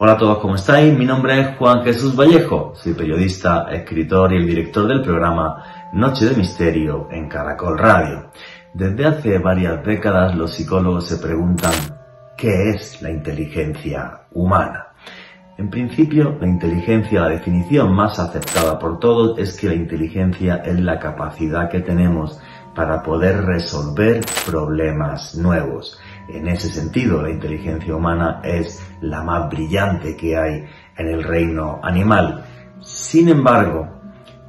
Hola a todos, ¿cómo estáis? Mi nombre es Juan Jesús Vallejo, soy periodista, escritor y el director del programa Noche de Misterio en Caracol Radio. Desde hace varias décadas los psicólogos se preguntan ¿qué es la inteligencia humana? En principio, la inteligencia, la definición más aceptada por todos es que la inteligencia es la capacidad que tenemos para poder resolver problemas nuevos. En ese sentido, la inteligencia humana es la más brillante que hay en el reino animal. Sin embargo,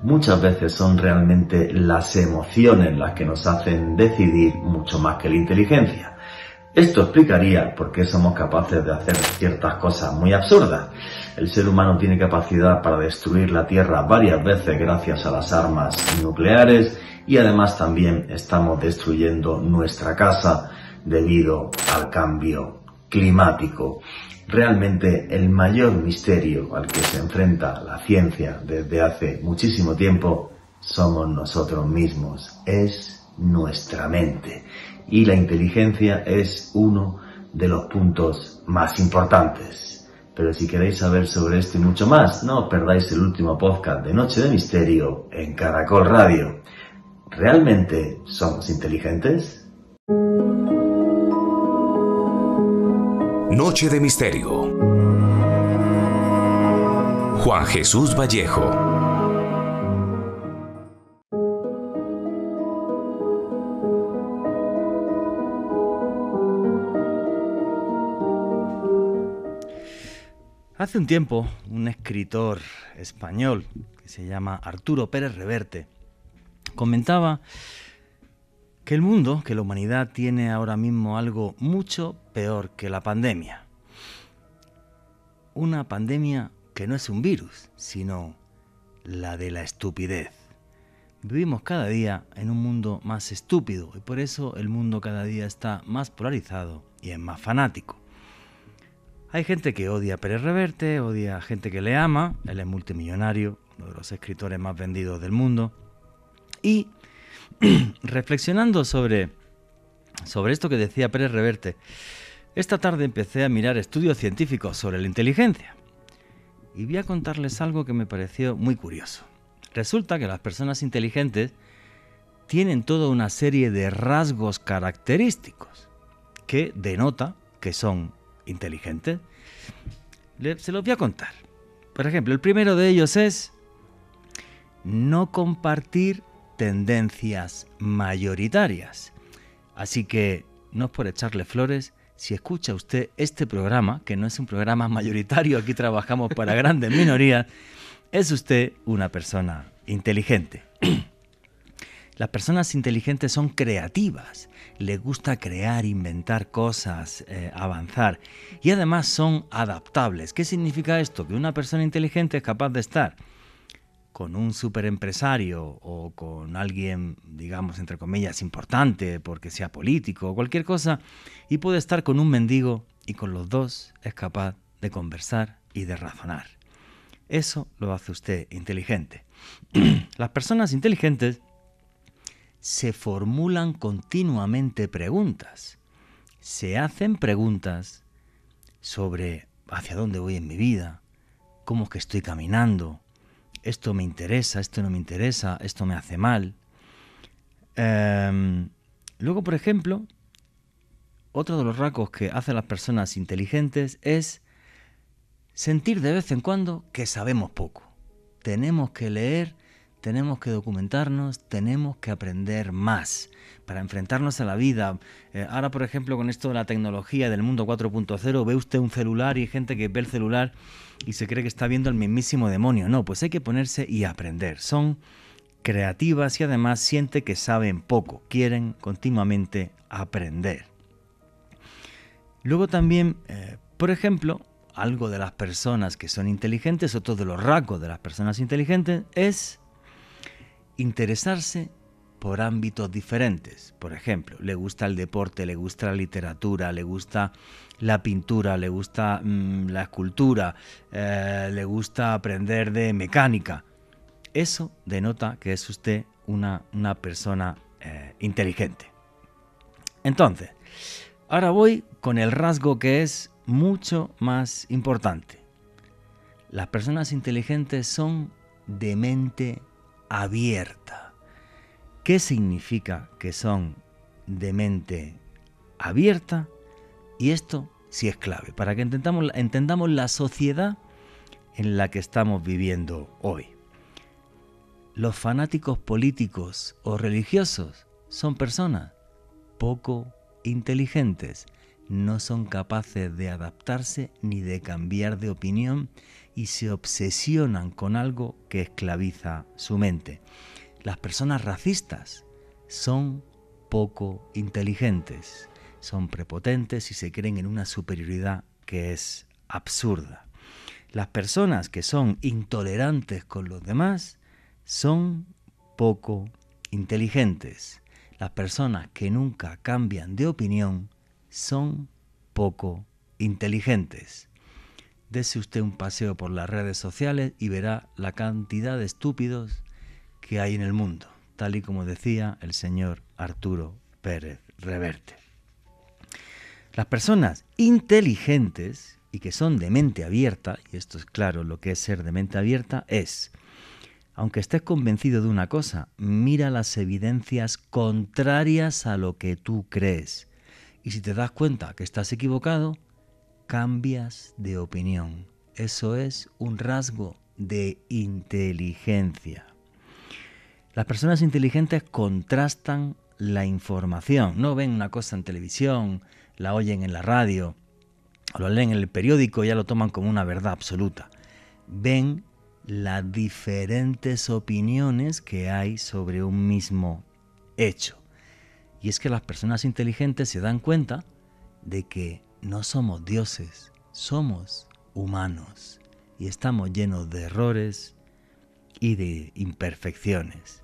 muchas veces son realmente las emociones las que nos hacen decidir mucho más que la inteligencia. Esto explicaría por qué somos capaces de hacer ciertas cosas muy absurdas. El ser humano tiene capacidad para destruir la Tierra varias veces gracias a las armas nucleares y además también estamos destruyendo nuestra casa debido al cambio climático. Realmente el mayor misterio al que se enfrenta la ciencia desde hace muchísimo tiempo somos nosotros mismos, es nuestra mente. Y la inteligencia es uno de los puntos más importantes. Pero si queréis saber sobre esto y mucho más, no os perdáis el último podcast de Noche de Misterio en Caracol Radio. ¿Realmente somos inteligentes? Noche de Misterio. Juan Jesús Vallejo. Hace un tiempo, un escritor español que se llama Arturo Pérez Reverte comentaba que el mundo, que la humanidad tiene ahora mismo algo mucho peor que la pandemia. Una pandemia que no es un virus, sino la de la estupidez. Vivimos cada día en un mundo más estúpido y por eso el mundo cada día está más polarizado y es más fanático. Hay gente que odia a Pérez Reverte, odia a gente que le ama, él es multimillonario, uno de los escritores más vendidos del mundo. Y reflexionando sobre esto que decía Pérez Reverte, esta tarde empecé a mirar estudios científicos sobre la inteligencia. Y voy a contarles algo que me pareció muy curioso. Resulta que las personas inteligentes tienen toda una serie de rasgos característicos que denota que son inteligentes. Se los voy a contar. Por ejemplo, el primero de ellos es no compartir tendencias mayoritarias. Así que no es por echarle flores, si escucha usted este programa, que no es un programa mayoritario, aquí trabajamos para grandes minorías, es usted una persona inteligente. Las personas inteligentes son creativas, les gusta crear, inventar cosas, avanzar y además son adaptables. ¿Qué significa esto? Que una persona inteligente es capaz de estar con un superempresario o con alguien, digamos, entre comillas, importante porque sea político o cualquier cosa y puede estar con un mendigo y con los dos es capaz de conversar y de razonar. Eso lo hace usted inteligente. Las personas inteligentes se formulan continuamente preguntas. Se hacen preguntas sobre hacia dónde voy en mi vida, cómo es que estoy caminando, esto me interesa, esto no me interesa, esto me hace mal. Luego, por ejemplo, otro de los rasgos que hacen las personas inteligentes es sentir de vez en cuando que sabemos poco. Tenemos que leer, tenemos que documentarnos, tenemos que aprender más para enfrentarnos a la vida. Ahora, por ejemplo, con esto de la tecnología del mundo 4.0, ve usted un celular y hay gente que ve el celular y se cree que está viendo el mismísimo demonio. No, pues hay que ponerse y aprender. Son creativas y además siente que saben poco, quieren continuamente aprender. Luego también, por ejemplo, algo de las personas que son inteligentes, otro de los rasgos de las personas inteligentes es interesarse por ámbitos diferentes. Por ejemplo, le gusta el deporte, le gusta la literatura, le gusta la pintura, le gusta la escultura, le gusta aprender de mecánica. Eso denota que es usted una persona inteligente. Entonces, ahora voy con el rasgo que es mucho más importante. Las personas inteligentes son de mente abierta. ¿Qué significa que son de mente abierta? Y esto sí es clave para que entendamos la sociedad en la que estamos viviendo hoy. Los fanáticos políticos o religiosos son personas poco inteligentes, no son capaces de adaptarse ni de cambiar de opinión y se obsesionan con algo que esclaviza su mente. Las personas racistas son poco inteligentes, son prepotentes y se creen en una superioridad que es absurda. Las personas que son intolerantes con los demás son poco inteligentes. Las personas que nunca cambian de opinión son poco inteligentes. Dese usted un paseo por las redes sociales y verá la cantidad de estúpidos que hay en el mundo, tal y como decía el señor Arturo Pérez Reverte. Las personas inteligentes y que son de mente abierta, y esto es claro, lo que es ser de mente abierta es, aunque estés convencido de una cosa, mira las evidencias contrarias a lo que tú crees. Y si te das cuenta que estás equivocado, cambias de opinión. Eso es un rasgo de inteligencia. Las personas inteligentes contrastan la información. No ven una cosa en televisión, la oyen en la radio, o lo leen en el periódico y ya lo toman como una verdad absoluta. Ven las diferentes opiniones que hay sobre un mismo hecho. Y es que las personas inteligentes se dan cuenta de que no somos dioses, somos humanos y estamos llenos de errores y de imperfecciones.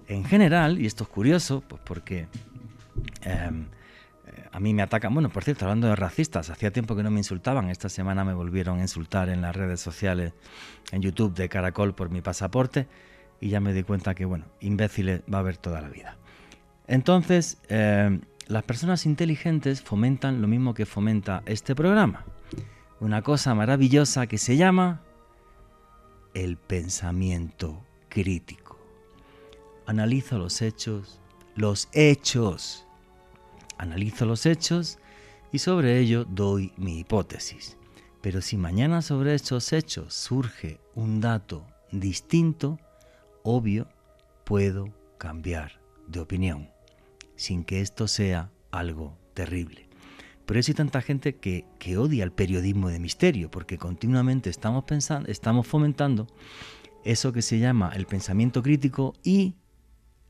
En general, y esto es curioso, pues porque a mí me atacan, bueno, por cierto, hablando de racistas, hacía tiempo que no me insultaban, esta semana me volvieron a insultar en las redes sociales, en YouTube de Caracol por mi pasaporte, y ya me di cuenta que, bueno, imbéciles va a haber toda la vida. Entonces, las personas inteligentes fomentan lo mismo que fomenta este programa, una cosa maravillosa que se llama el pensamiento crítico. Analizo los hechos, analizo los hechos y sobre ello doy mi hipótesis. Pero si mañana sobre estos hechos surge un dato distinto, obvio, puedo cambiar de opinión, sin que esto sea algo terrible. Por eso hay tanta gente que odia el periodismo de misterio, porque continuamente estamos fomentando eso que se llama el pensamiento crítico y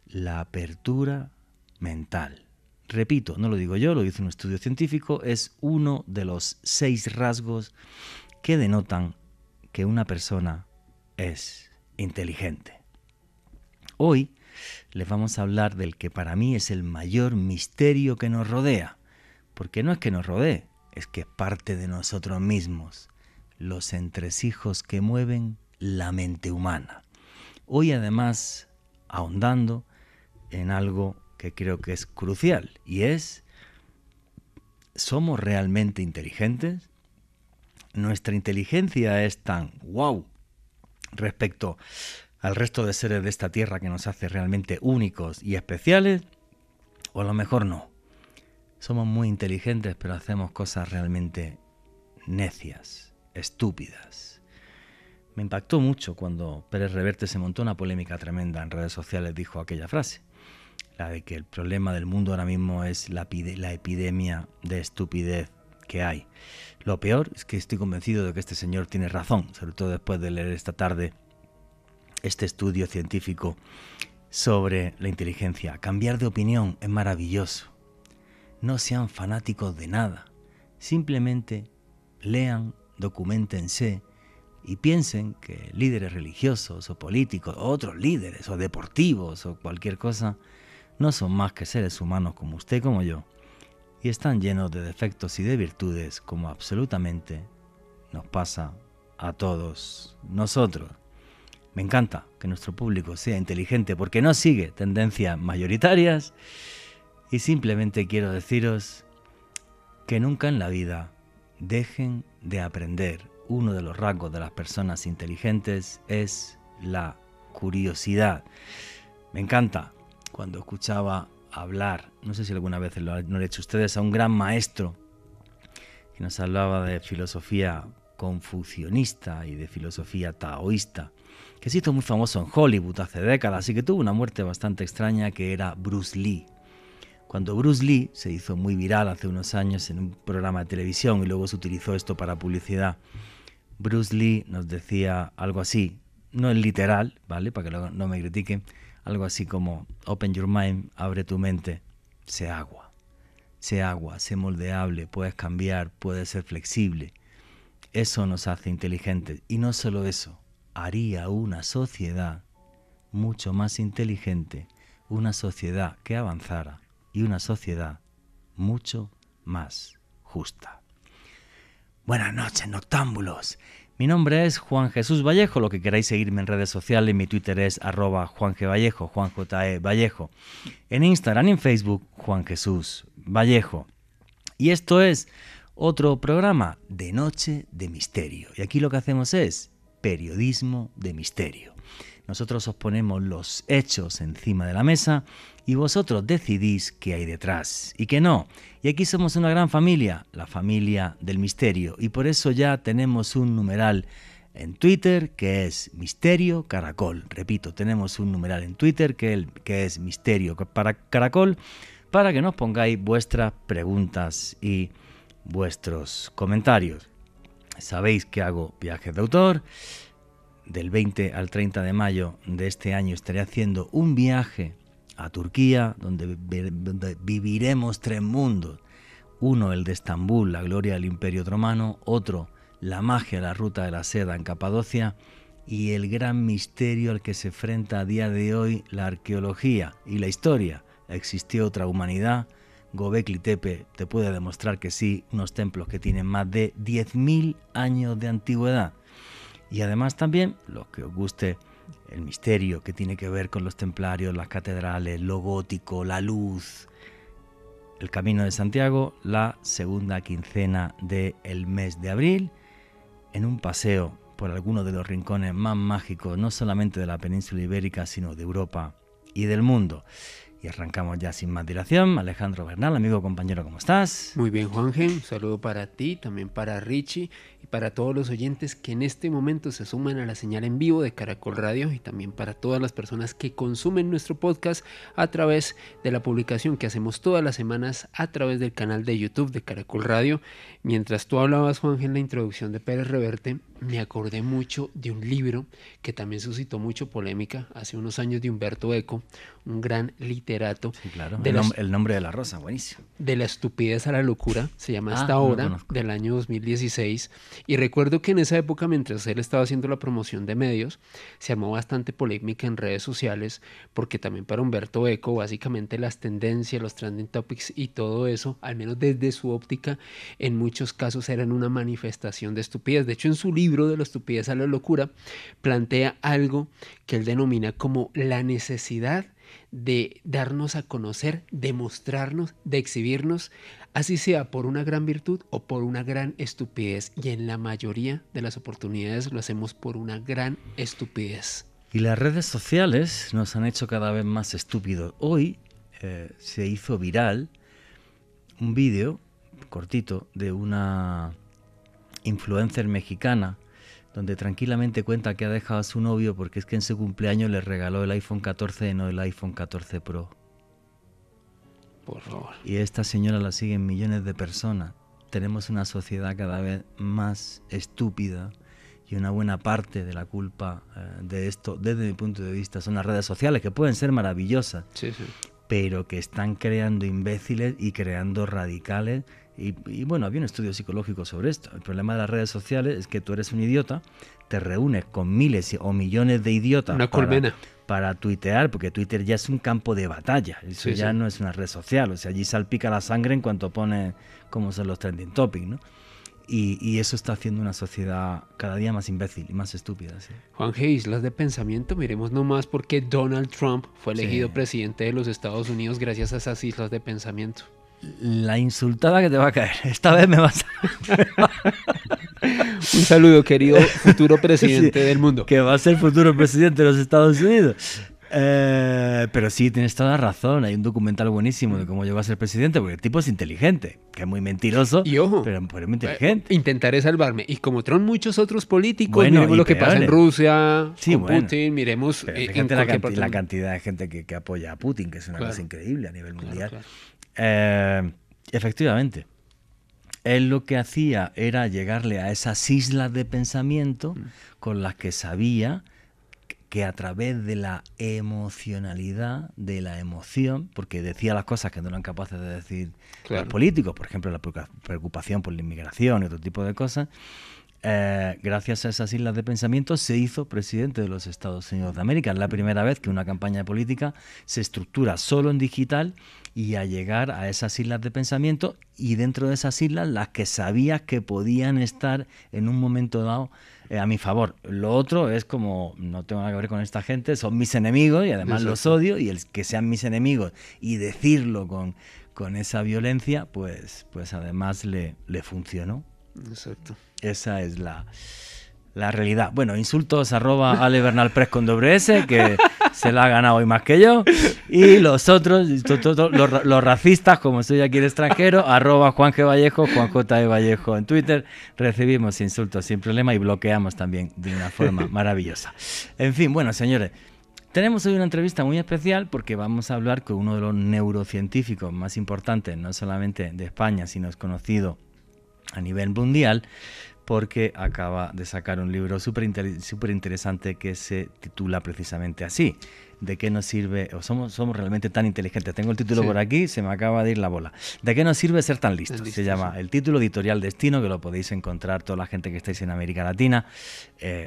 la apertura mental. Repito, no lo digo yo, lo dice un estudio científico, es uno de los 6 rasgos que denotan que una persona es inteligente. Hoy les vamos a hablar del que para mí es el mayor misterio que nos rodea, porque no es que nos rodee, es que es parte de nosotros mismos, los entresijos que mueven la mente humana. Hoy además ahondando en algo que creo que es crucial, y es, ¿somos realmente inteligentes? ¿Nuestra inteligencia es tan wow respecto al resto de seres de esta tierra que nos hace realmente únicos y especiales? ¿O a lo mejor no? Somos muy inteligentes, pero hacemos cosas realmente necias, estúpidas. Me impactó mucho cuando Pérez Reverte se montó una polémica tremenda en redes sociales, dijo aquella frase, la de que el problema del mundo ahora mismo es la epidemia de estupidez que hay. Lo peor es que estoy convencido de que este señor tiene razón, sobre todo después de leer esta tarde este estudio científico sobre la inteligencia. Cambiar de opinión es maravilloso. No sean fanáticos de nada. Simplemente lean, documentense y piensen que líderes religiosos o políticos, o otros líderes o deportivos o cualquier cosa, no son más que seres humanos como usted y como yo, y están llenos de defectos y de virtudes como absolutamente nos pasa a todos nosotros. Me encanta que nuestro público sea inteligente porque no sigue tendencias mayoritarias y simplemente quiero deciros que nunca en la vida dejen de aprender uno de los rasgos de las personas inteligentes es la curiosidad. Me encanta cuando escuchaba hablar, no sé si alguna vez lo han hecho ustedes, a un gran maestro que nos hablaba de filosofía confucionista y de filosofía taoísta, que se hizo muy famoso en Hollywood hace décadas y que tuvo una muerte bastante extraña, que era Bruce Lee. Cuando Bruce Lee se hizo muy viral hace unos años en un programa de televisión y luego se utilizó esto para publicidad, Bruce Lee nos decía algo así, no en literal, ¿vale? Para que no me critiquen, algo así como: open your mind, abre tu mente, sé agua, sé moldeable, puedes cambiar, puedes ser flexible. Eso nos hace inteligentes. Y no solo eso, haría una sociedad mucho más inteligente, una sociedad que avanzara y una sociedad mucho más justa. Buenas noches, noctámbulos. Mi nombre es Juan Jesús Vallejo. Lo que queráis seguirme en redes sociales, mi Twitter es @JuanGVallejo, Juan J.E. Vallejo. En Instagram y en Facebook, Juan Jesús Vallejo. Y esto es otro programa de Noche de Misterio. Y aquí lo que hacemos es periodismo de misterio. Nosotros os ponemos los hechos encima de la mesa y vosotros decidís qué hay detrás y qué no. Y aquí somos una gran familia, la familia del misterio. Y por eso ya tenemos un numeral en Twitter que es Misterio Caracol. Repito, tenemos un numeral en Twitter que es Misterio Caracol, para que nos pongáis vuestras preguntas y vuestros comentarios. Sabéis que hago viajes de autor. Del 20 al 30 de mayo de este año estaré haciendo un viaje a Turquía, donde viviremos 3 mundos. Uno, el de Estambul, la gloria del Imperio Otomano. Otro, la magia de la Ruta de la Seda en Capadocia. Y el gran misterio al que se enfrenta a día de hoy la arqueología y la historia. ¿Existió otra humanidad? Göbekli Tepe te puede demostrar que sí, unos templos que tienen más de 10.000 años de antigüedad. Y además también, lo que os guste, el misterio que tiene que ver con los templarios, las catedrales, lo gótico, la luz. El Camino de Santiago, la segunda quincena del mes de abril, en un paseo por algunos de los rincones más mágicos, no solamente de la península ibérica, sino de Europa y del mundo. Y arrancamos ya sin más dilación. Alejandro Bernal, amigo, compañero, ¿cómo estás? Muy bien, Juanje, un saludo para ti, también para Richie y para todos los oyentes que en este momento se suman a la señal en vivo de Caracol Radio, y también para todas las personas que consumen nuestro podcast a través de la publicación que hacemos todas las semanas a través del canal de YouTube de Caracol Radio. Mientras tú hablabas, Juanje, en la introducción de Pérez Reverte, me acordé mucho de un libro que también suscitó mucho polémica hace unos años, de Humberto Eco, un gran literato. Sí, claro. El nombre de la rosa, buenísimo. De la estupidez a la locura, se llama esta obra, del año 2016. Y recuerdo que en esa época, mientras él estaba haciendo la promoción de medios, se armó bastante polémica en redes sociales, porque también para Humberto Eco, básicamente las tendencias, los trending topics y todo eso, al menos desde su óptica, en muchos casos eran una manifestación de estupidez. De hecho, en su libro de la estupidez a la locura, plantea algo que él denomina como la necesidad de darnos a conocer, de mostrarnos, de exhibirnos, así sea por una gran virtud o por una gran estupidez. Y en la mayoría de las oportunidades lo hacemos por una gran estupidez. Y las redes sociales nos han hecho cada vez más estúpidos. Hoy se hizo viral un vídeo cortito de una influencer mexicana, donde tranquilamente cuenta que ha dejado a su novio porque es que en su cumpleaños le regaló el iPhone 14 y no el iPhone 14 Pro. Por favor. Y esta señora la siguen millones de personas. Tenemos una sociedad cada vez más estúpida, y una buena parte de la culpa de esto, desde mi punto de vista, son las redes sociales, que pueden ser maravillosas, Sí. pero que están creando imbéciles y creando radicales. Y bueno, había un estudio psicológico sobre esto. El problema de las redes sociales es que tú eres un idiota, te reúnes con miles o millones de idiotas para tuitear, porque Twitter ya es un campo de batalla. Eso ya no es una red social. O sea, allí salpica la sangre en cuanto pone cómo son los trending topics, ¿no? Y eso está haciendo una sociedad cada día más imbécil y más estúpida. ¿Sí? Juanje, islas de pensamiento, miremos nomás porque Donald Trump fue elegido presidente de los Estados Unidos gracias a esas islas de pensamiento. La insultada que te va a caer. Esta vez me vas a... Un saludo, querido futuro presidente del mundo. Que va a ser futuro presidente de los Estados Unidos. Pero sí, tienes toda la razón. Hay un documental buenísimo de cómo llegó a ser presidente, porque el tipo es inteligente, que es muy mentiroso, y ojo, pero es muy inteligente. Intentaré salvarme. Y como Trump, muchos otros políticos, miremos lo que pasa en Rusia, con Putin, miremos la cantidad de gente que apoya a Putin, que es una cosa increíble a nivel mundial. Efectivamente. Él lo que hacía era llegarle a esas islas de pensamiento con las que sabía que a través de la emocionalidad, de la emoción, porque decía las cosas que no eran capaces de decir los políticos, por ejemplo, la preocupación por la inmigración y otro tipo de cosas, gracias a esas islas de pensamiento se hizo presidente de los Estados Unidos de América. Es la primera vez que una campaña política se estructura solo en digital y a llegar a esas islas de pensamiento, y dentro de esas islas las que sabías que podían estar en un momento dado a mi favor. Lo otro es como, no tengo nada que ver con esta gente, son mis enemigos y además los odio, y el que sean mis enemigos y decirlo con esa violencia, pues además le funcionó. Exacto. Esa es la realidad. Bueno, insultos @alebernalpress con doble S, que se la ha ganado hoy más que yo. Y los otros, los racistas, como soy aquí el extranjero, @Juan G. Vallejo, Juan J. E. Vallejo en Twitter. Recibimos insultos sin problema y bloqueamos también de una forma maravillosa. En fin, bueno, señores, tenemos hoy una entrevista muy especial porque vamos a hablar con uno de los neurocientíficos más importantes, no solamente de España, sino es conocido a nivel mundial, porque acaba de sacar un libro súper interesante que se titula precisamente así: ¿de qué nos sirve, o somos realmente tan inteligentes? Tengo el título por aquí, se me acaba de ir la bola. ¿De qué nos sirve ser tan listos? Se llama el título, Editorial Destino, que lo podéis encontrar toda la gente que estáis en América Latina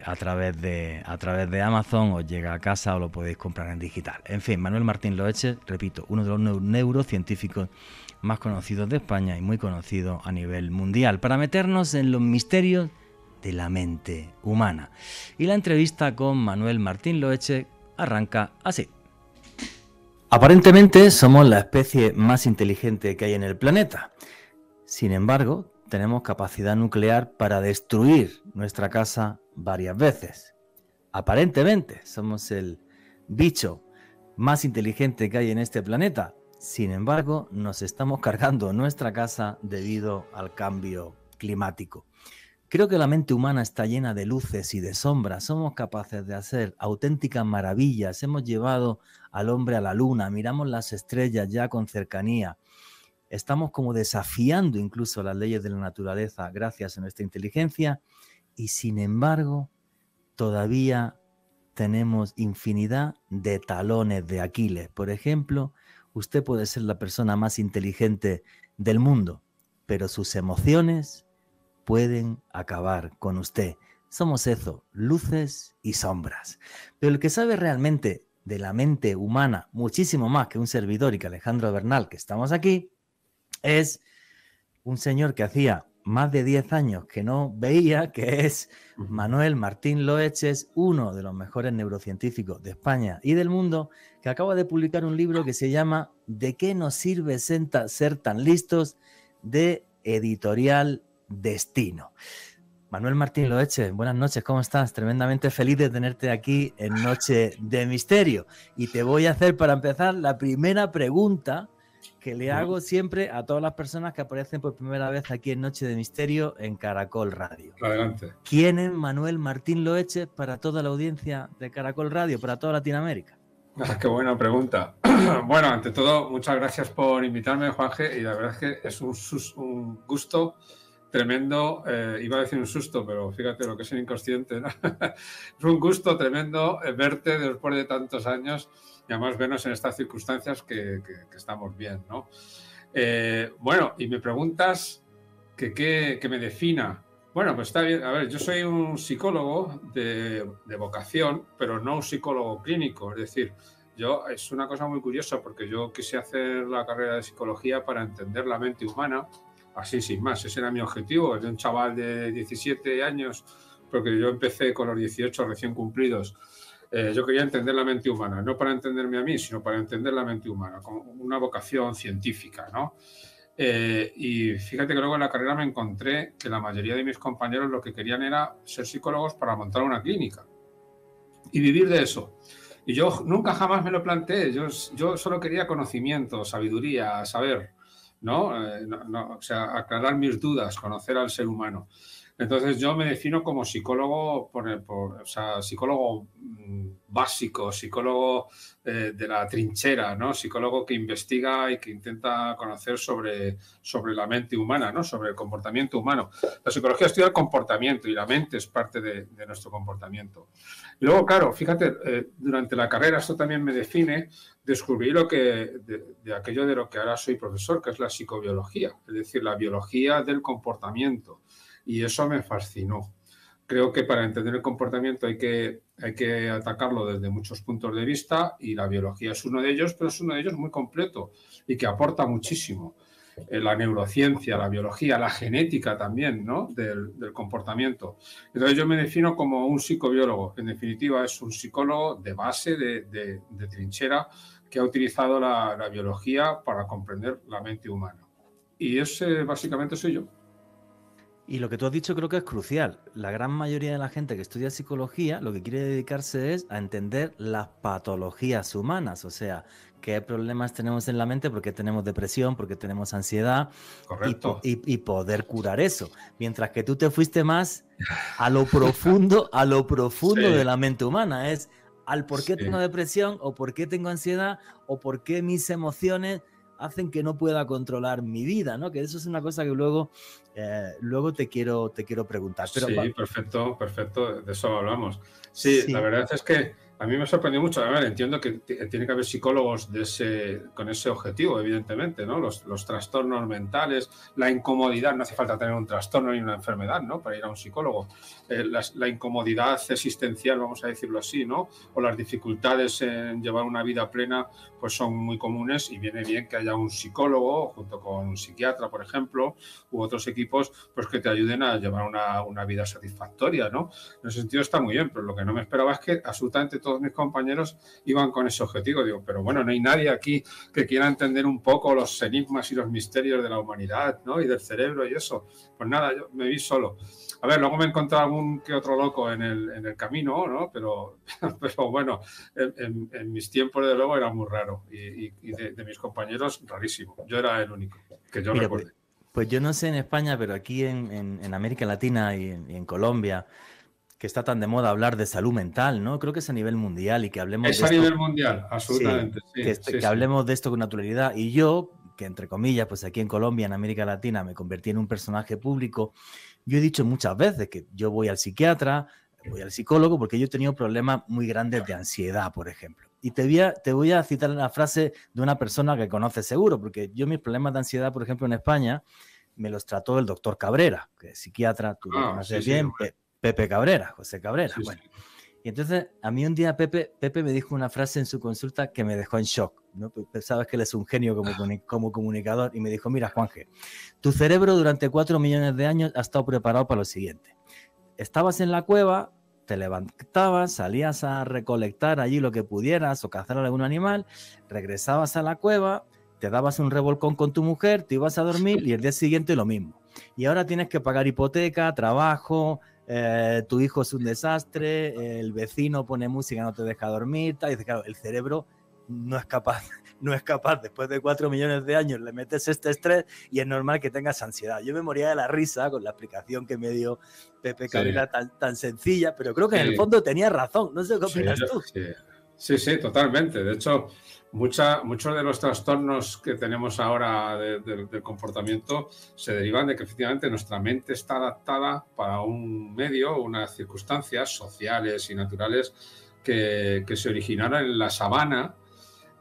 a través de Amazon, os llega a casa o lo podéis comprar en digital. En fin, Manuel Martín Loeche, repito, uno de los neurocientíficos más conocidos de España y muy conocido a nivel mundial, para meternos en los misterios de la mente humana. Y la entrevista con Manuel Martín Loeche arranca así. Aparentemente somos la especie más inteligente que hay en el planeta. Sin embargo, tenemos capacidad nuclear para destruir nuestra casa varias veces. Aparentemente somos el bicho más inteligente que hay en este planeta. Sin embargo, nos estamos cargando nuestra casa debido al cambio climático. Creo que la mente humana está llena de luces y de sombras. Somos capaces de hacer auténticas maravillas. Hemos llevado al hombre a la luna, miramos las estrellas ya con cercanía. Estamos como desafiando incluso las leyes de la naturaleza gracias a nuestra inteligencia, y sin embargo, todavía tenemos infinidad de talones de Aquiles. Por ejemplo, usted puede ser la persona más inteligente del mundo, pero sus emociones pueden acabar con usted. Somos eso, luces y sombras. Pero el que sabe realmente de la mente humana, muchísimo más que un servidor y que Alejandro Bernal, que estamos aquí, es un señor que hacía más de 10 años que no veía, que es Manuel Martín Loeche, uno de los mejores neurocientíficos de España y del mundo, que acaba de publicar un libro que se llama ¿De qué nos sirve ser tan listos?, de Editorial Destino. Manuel Martín Loeche, buenas noches, ¿cómo estás? Tremendamente feliz de tenerte aquí en Noche de Misterio. Y te voy a hacer, para empezar, la primera pregunta que le hago siempre a todas las personas que aparecen por primera vez aquí en Noche de Misterio en Caracol Radio. Adelante. ¿Quién es Manuel Martín Loeche para toda la audiencia de Caracol Radio, para toda Latinoamérica? Qué buena pregunta. Bueno, ante todo, muchas gracias por invitarme, Juanje, y la verdad es que es un gusto tremendo, iba a decir un susto, pero fíjate lo que es el inconsciente, ¿no? Es un gusto tremendo verte después de tantos años y además vernos en estas circunstancias que estamos bien, ¿no? Bueno, y me preguntas que me defina. Bueno, pues está bien. A ver, yo soy un psicólogo de vocación, pero no un psicólogo clínico. Es decir, es una cosa muy curiosa porque yo quise hacer la carrera de psicología para entender la mente humana, así sin más. Ese era mi objetivo. Desde un chaval de 17 años, porque yo empecé con los 18 recién cumplidos. Yo quería entender la mente humana, no para entenderme a mí, sino para entender la mente humana, con una vocación científica, ¿no? Y fíjate que luego en la carrera me encontré que la mayoría de mis compañeros lo que querían era ser psicólogos para montar una clínica y vivir de eso. Y yo nunca jamás me lo planteé. Yo solo quería conocimiento, sabiduría, saber, ¿no? O sea, aclarar mis dudas, conocer al ser humano. Entonces yo me defino como psicólogo, o sea, psicólogo básico, psicólogo de la trinchera, ¿no? Psicólogo que investiga y que intenta conocer sobre la mente humana, ¿no? Sobre el comportamiento humano. La psicología estudia el comportamiento y la mente es parte de nuestro comportamiento. Y luego, claro, fíjate, durante la carrera esto también me define, descubrí de aquello de lo que ahora soy profesor, que es la psicobiología, es decir, la biología del comportamiento. Y eso me fascinó. Creo que para entender el comportamiento hay que atacarlo desde muchos puntos de vista y la biología es uno de ellos, pero es uno de ellos muy completo y que aporta muchísimo. La neurociencia, la biología, la genética también, ¿no? del comportamiento. Entonces yo me defino como un psicobiólogo. En definitiva, es un psicólogo de base, de trinchera, que ha utilizado la biología para comprender la mente humana. Y ese básicamente soy yo. Y lo que tú has dicho creo que es crucial. La gran mayoría de la gente que estudia psicología lo que quiere dedicarse es a entender las patologías humanas, o sea, qué problemas tenemos en la mente, por qué tenemos depresión, por qué tenemos ansiedad. Correcto. Y poder curar eso. Mientras que tú te fuiste más a lo profundo sí. de la mente humana, es al por qué tengo depresión o por qué tengo ansiedad o por qué mis emociones hacen que no pueda controlar mi vida, ¿no? Que eso es una cosa que luego te quiero preguntar. Pero, sí, perfecto, de eso hablamos. Sí, la verdad es que a mí me sorprendió mucho. A ver, entiendo que tiene que haber psicólogos con ese objetivo, evidentemente, ¿no? Los trastornos mentales, la incomodidad, no hace falta tener un trastorno ni una enfermedad, ¿no? Para ir a un psicólogo. La incomodidad existencial, vamos a decirlo así, ¿no? O las dificultades en llevar una vida plena, pues son muy comunes y viene bien que haya un psicólogo junto con un psiquiatra, por ejemplo, u otros equipos, pues que te ayuden a llevar una vida satisfactoria, ¿no? En ese sentido está muy bien, pero lo que no me esperaba es que absolutamente todos mis compañeros iban con ese objetivo. Digo, pero bueno, no hay nadie aquí que quiera entender un poco los enigmas y los misterios de la humanidad, ¿no? Y del cerebro y eso. Pues nada, yo me vi solo. A ver, luego me he encontrado algún que otro loco en el camino, ¿no? Pero bueno, en mis tiempos, de luego, era muy raro. Y de mis compañeros, rarísimo. Yo era el único que yo recuerde. Pues yo no sé en España, pero aquí en América Latina y en Colombia, que está tan de moda hablar de salud mental, ¿no? Creo que es a nivel mundial y que hablemos de esto. Es a nivel mundial, absolutamente. Que hablemos de esto con naturalidad. Y yo, que entre comillas, pues aquí en Colombia, en América Latina, me convertí en un personaje público, yo he dicho muchas veces que yo voy al psiquiatra, voy al psicólogo, porque yo he tenido problemas muy grandes de ansiedad, por ejemplo. Y te voy a citar una frase de una persona que conoces seguro, porque yo mis problemas de ansiedad, por ejemplo, en España, me los trató el doctor Cabrera, que es psiquiatra, tú lo conoces bien, Pepe Cabrera, José Cabrera. Sí, bueno. Y entonces, a mí un día Pepe me dijo una frase en su consulta que me dejó en shock, ¿no? Sabes que él es un genio como comunicador, y me dijo, mira, Juanje, tu cerebro durante 4 millones de años ha estado preparado para lo siguiente. Estabas en la cueva, te levantabas, salías a recolectar allí lo que pudieras o cazar a algún animal, regresabas a la cueva, te dabas un revolcón con tu mujer, te ibas a dormir y el día siguiente lo mismo. Y ahora tienes que pagar hipoteca, trabajo, tu hijo es un desastre, el vecino pone música, no te deja dormir, tal. Y dice, claro, el cerebro no es capaz, después de 4 millones de años le metes este estrés y es normal que tengas ansiedad. Yo me moría de la risa con la explicación que me dio Pepe Cabrera, tan sencilla, pero creo que en el fondo tenía razón. No sé qué opinas tú. Sí, totalmente. De hecho, muchos de los trastornos que tenemos ahora del comportamiento se derivan de que efectivamente nuestra mente está adaptada para un medio, unas circunstancias sociales y naturales que se originaron en la sabana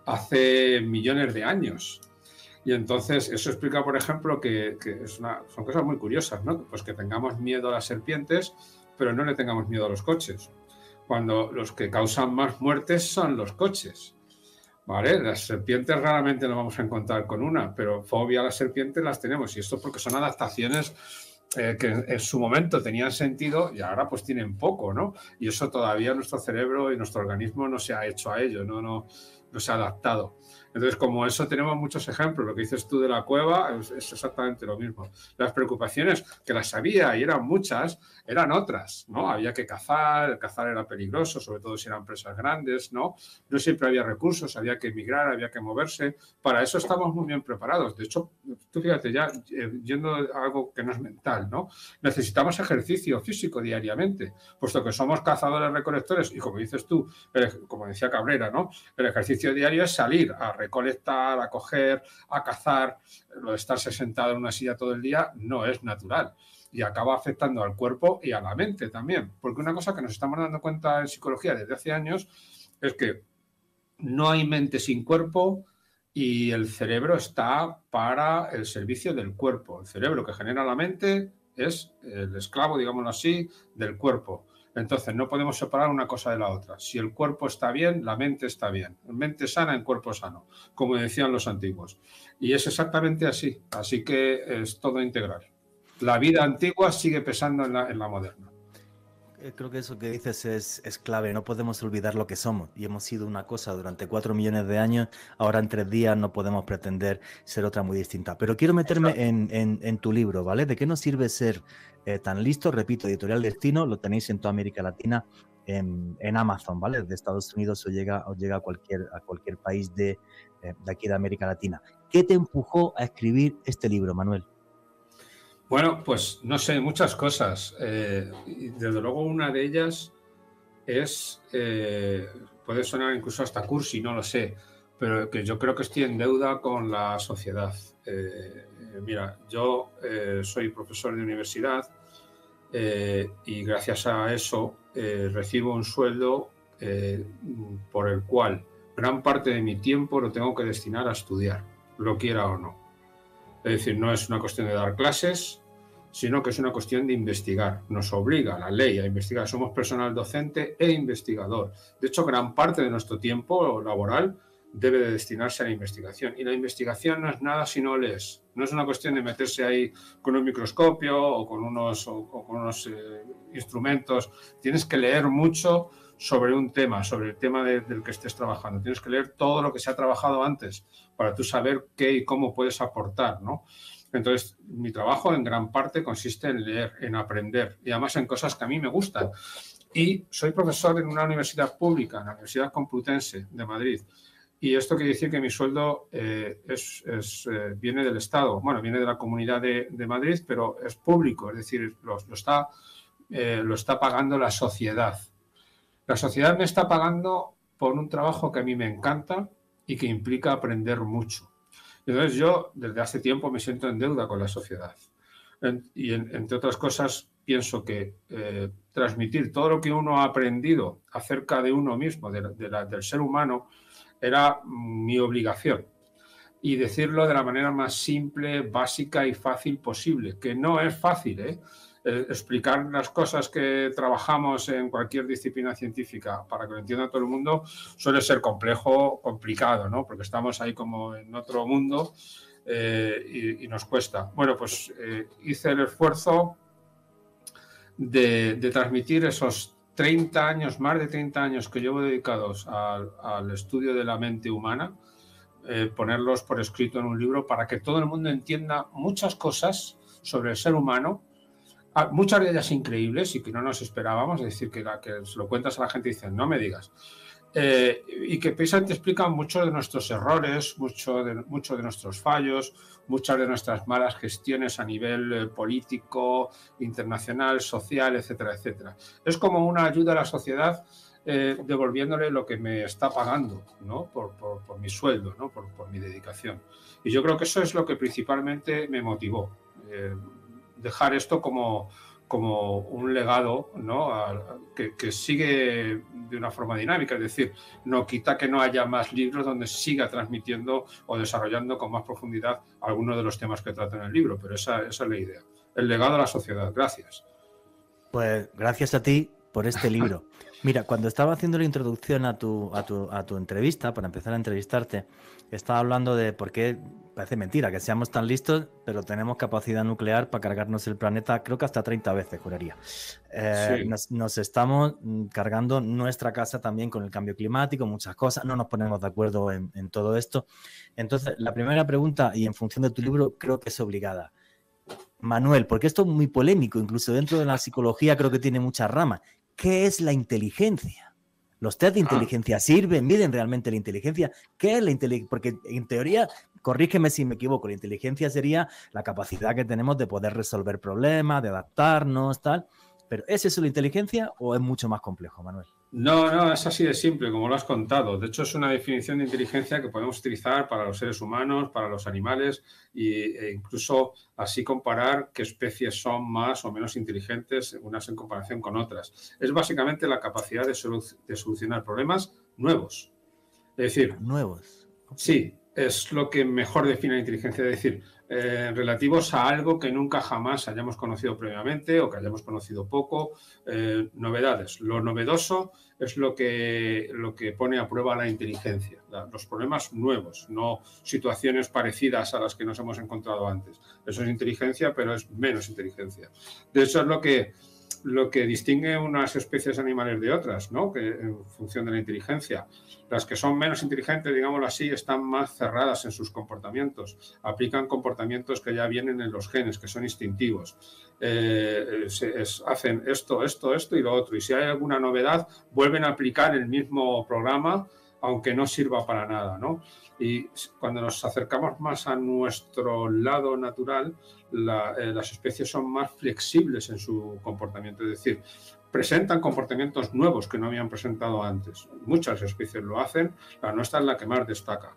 hace millones de años. Y entonces eso explica, por ejemplo, que son cosas muy curiosas, ¿no? Pues que tengamos miedo a las serpientes, pero no le tengamos miedo a los coches. Cuando los que causan más muertes son los coches, ¿vale? Las serpientes raramente nos vamos a encontrar con una, pero fobia a las serpientes las tenemos. Y esto porque son adaptaciones que en su momento tenían sentido y ahora pues tienen poco, ¿no? Y eso todavía nuestro cerebro y nuestro organismo no se ha hecho a ello, no se ha adaptado. Entonces, como eso tenemos muchos ejemplos. Lo que dices tú de la cueva es exactamente lo mismo. Las preocupaciones, que las había y eran muchas, eran otras, ¿no? Había que cazar, el cazar era peligroso, sobre todo si eran presas grandes, ¿no? No siempre había recursos, había que emigrar, había que moverse. Para eso estamos muy bien preparados. De hecho, tú fíjate, ya yendo a algo que no es mental, ¿no? Necesitamos ejercicio físico diariamente, puesto que somos cazadores recolectores y, como dices tú, como decía Cabrera, ¿no? El ejercicio diario es salir a recolectar, a coger, a cazar. Lo de estarse sentado en una silla todo el día no es natural y acaba afectando al cuerpo y a la mente también, porque una cosa que nos estamos dando cuenta en psicología desde hace años es que no hay mente sin cuerpo y el cerebro está para el servicio del cuerpo. El cerebro que genera la mente es el esclavo, digámoslo así, del cuerpo. Entonces, no podemos separar una cosa de la otra. Si el cuerpo está bien, la mente está bien. Mente sana en cuerpo sano, como decían los antiguos. Y es exactamente así. Así que es todo integral. La vida antigua sigue pesando en la moderna. Creo que eso que dices es clave. No podemos olvidar lo que somos. Y hemos sido una cosa durante 4 millones de años. Ahora en 3 días no podemos pretender ser otra muy distinta. Pero quiero meterme en tu libro, ¿vale? ¿De qué nos sirve ser tan listo? Repito, Editorial Destino, lo tenéis en toda América Latina en Amazon, ¿vale? De Estados Unidos os llega a cualquier país de aquí de América Latina. ¿Qué te empujó a escribir este libro, Manuel? Bueno, pues no sé, muchas cosas. Desde luego una de ellas es, puede sonar incluso hasta cursi, no lo sé, pero que yo creo que estoy en deuda con la sociedad. Mira, yo soy profesor de universidad y gracias a eso recibo un sueldo por el cual gran parte de mi tiempo lo tengo que destinar a estudiar, lo quiera o no. Es decir, no es una cuestión de dar clases, sino que es una cuestión de investigar. Nos obliga la ley a investigar. Somos personal docente e investigador. De hecho, gran parte de nuestro tiempo laboral debe de destinarse a la investigación. Y la investigación no es nada si no lees. No es una cuestión de meterse ahí con un microscopio o con unos instrumentos. Tienes que leer mucho sobre un tema, sobre el tema del que estés trabajando. Tienes que leer todo lo que se ha trabajado antes para tú saber qué y cómo puedes aportar, ¿no? Entonces, mi trabajo en gran parte consiste en leer, en aprender y además en cosas que a mí me gustan. Y soy profesor en una universidad pública, en la Universidad Complutense de Madrid. Y esto quiere decir que mi sueldo viene del Estado, bueno, viene de la Comunidad de Madrid, pero es público, es decir, lo está pagando la sociedad. La sociedad me está pagando por un trabajo que a mí me encanta y que implica aprender mucho. Entonces yo desde hace tiempo me siento en deuda con la sociedad. Y entre otras cosas pienso que transmitir todo lo que uno ha aprendido acerca de uno mismo, del ser humano, era mi obligación. Y decirlo de la manera más simple, básica y fácil posible, que no es fácil, explicar las cosas que trabajamos en cualquier disciplina científica para que lo entienda todo el mundo suele ser complicado, ¿no? Porque estamos ahí como en otro mundo y nos cuesta. Bueno, pues hice el esfuerzo de transmitir esos 30 años, más de 30 años que llevo dedicados al estudio de la mente humana, ponerlos por escrito en un libro para que todo el mundo entienda muchas cosas sobre el ser humano, muchas de ellas increíbles y que no nos esperábamos, es decir, que se lo cuentas a la gente y dicen, no me digas. Y que precisamente explican muchos de nuestros errores, muchos de nuestros fallos, muchas de nuestras malas gestiones a nivel político, internacional, social, etcétera, etcétera. Es como una ayuda a la sociedad devolviéndole lo que me está pagando, ¿no? por mi sueldo, ¿no? por mi dedicación. Y yo creo que eso es lo que principalmente me motivó. Dejar esto como un legado, ¿no? que sigue de una forma dinámica, es decir, no quita que no haya más libros donde siga transmitiendo o desarrollando con más profundidad algunos de los temas que trata en el libro, pero esa es la idea. El legado a la sociedad. Gracias. Pues gracias a ti por este libro. Mira, cuando estaba haciendo la introducción a tu entrevista, para empezar a entrevistarte, estaba hablando de por qué parece mentira que seamos tan listos, pero tenemos capacidad nuclear para cargarnos el planeta, creo que hasta 30 veces, juraría. Sí. Nos estamos cargando nuestra casa también con el cambio climático, muchas cosas, no nos ponemos de acuerdo en todo esto. Entonces, la primera pregunta, y en función de tu libro, creo que es obligada. Manuel, porque esto es muy polémico, incluso dentro de la psicología creo que tiene muchas ramas. ¿Qué es la inteligencia? ¿Los test de inteligencia sirven? ¿Miden realmente la inteligencia? ¿Qué es la inteligencia? Porque en teoría, corrígeme si me equivoco, la inteligencia sería la capacidad que tenemos de poder resolver problemas, de adaptarnos, tal. ¿Pero es eso la inteligencia o es mucho más complejo, Manuel? No, es así de simple, como lo has contado. De hecho, es una definición de inteligencia que podemos utilizar para los seres humanos, para los animales e incluso así comparar qué especies son más o menos inteligentes unas en comparación con otras. Es básicamente la capacidad de solucionar problemas nuevos. Es decir, nuevos. Sí, es lo que mejor define la inteligencia, es decir, relativos a algo que nunca jamás hayamos conocido previamente o que hayamos conocido poco, novedades. Lo novedoso es lo que pone a prueba la inteligencia, los problemas nuevos, no situaciones parecidas a las que nos hemos encontrado antes. Eso es inteligencia, pero es menos inteligencia. De eso es lo que distingue unas especies animales de otras, ¿no? Que en función de la inteligencia. Las que son menos inteligentes, digámoslo así, están más cerradas en sus comportamientos. Aplican comportamientos que ya vienen en los genes, que son instintivos. Hacen esto y lo otro. Y si hay alguna novedad, vuelven a aplicar el mismo programa, aunque no sirva para nada, ¿no? Y cuando nos acercamos más a nuestro lado natural, las especies son más flexibles en su comportamiento. Es decir, presentan comportamientos nuevos que no habían presentado antes. Muchas especies lo hacen, la nuestra es la que más destaca.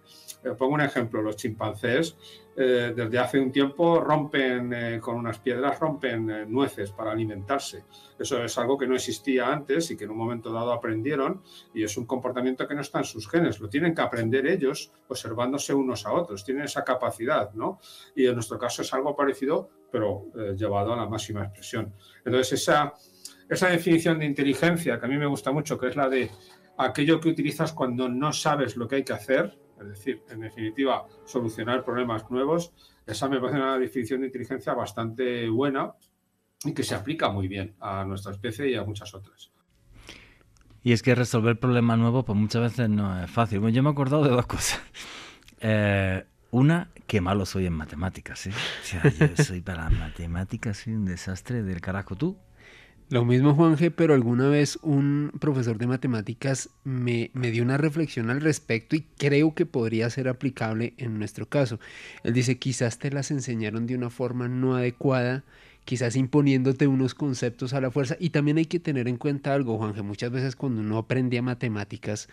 Pongo un ejemplo, los chimpancés desde hace un tiempo rompen con unas piedras, rompen nueces para alimentarse. Eso es algo que no existía antes y que en un momento dado aprendieron, y es un comportamiento que no está en sus genes, lo tienen que aprender ellos observándose unos a otros, tienen esa capacidad, ¿no? Y en nuestro caso es algo parecido, pero llevado a la máxima expresión. Entonces esa definición de inteligencia que a mí me gusta mucho, que es la de aquello que utilizas cuando no sabes lo que hay que hacer, es decir, en definitiva, solucionar problemas nuevos, esa me parece una definición de inteligencia bastante buena y que se aplica muy bien a nuestra especie y a muchas otras. Y es que resolver problemas nuevos pues muchas veces no es fácil. Bueno, yo me he acordado de dos cosas. Una, que malo soy en matemáticas, ¿eh? O sea, yo soy para las matemáticas, soy un desastre del carajo. ¿Tú? Lo mismo, Juanje, pero alguna vez un profesor de matemáticas me dio una reflexión al respecto y creo que podría ser aplicable en nuestro caso. Él dice, quizás te las enseñaron de una forma no adecuada, quizás imponiéndote unos conceptos a la fuerza. Y también hay que tener en cuenta algo, Juanje, muchas veces cuando uno aprende a matemáticas,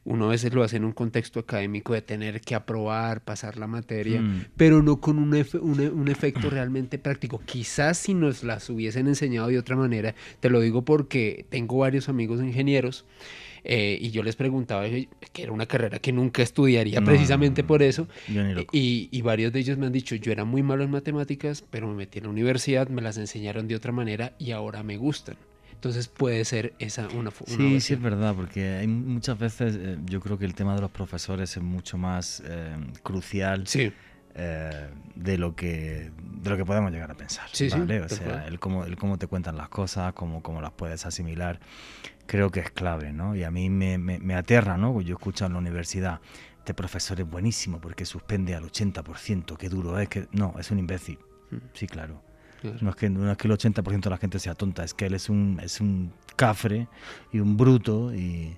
uno a veces lo hace en un contexto académico de tener que aprobar, pasar la materia, pero no con un efecto realmente práctico. Quizás si nos las hubiesen enseñado de otra manera, te lo digo porque tengo varios amigos ingenieros, y yo les preguntaba que era una carrera que nunca estudiaría precisamente por eso, y varios de ellos me han dicho, yo era muy malo en matemáticas, pero me metí en la universidad, me las enseñaron de otra manera y ahora me gustan. Entonces puede ser esa una sí, es verdad, porque hay muchas veces, yo creo que el tema de los profesores es mucho más crucial. Sí. De lo que podemos llegar a pensar, sí, ¿vale? Sí, o sea, el cómo te cuentan las cosas, cómo las puedes asimilar, creo que es clave, ¿no? Y a mí me aterra, ¿no? Yo escucho en la universidad, este profesor es buenísimo porque suspende al 80%, qué duro es, que no, es un imbécil. Sí, claro. No es que el 80% de la gente sea tonta, es que él es un cafre y un bruto y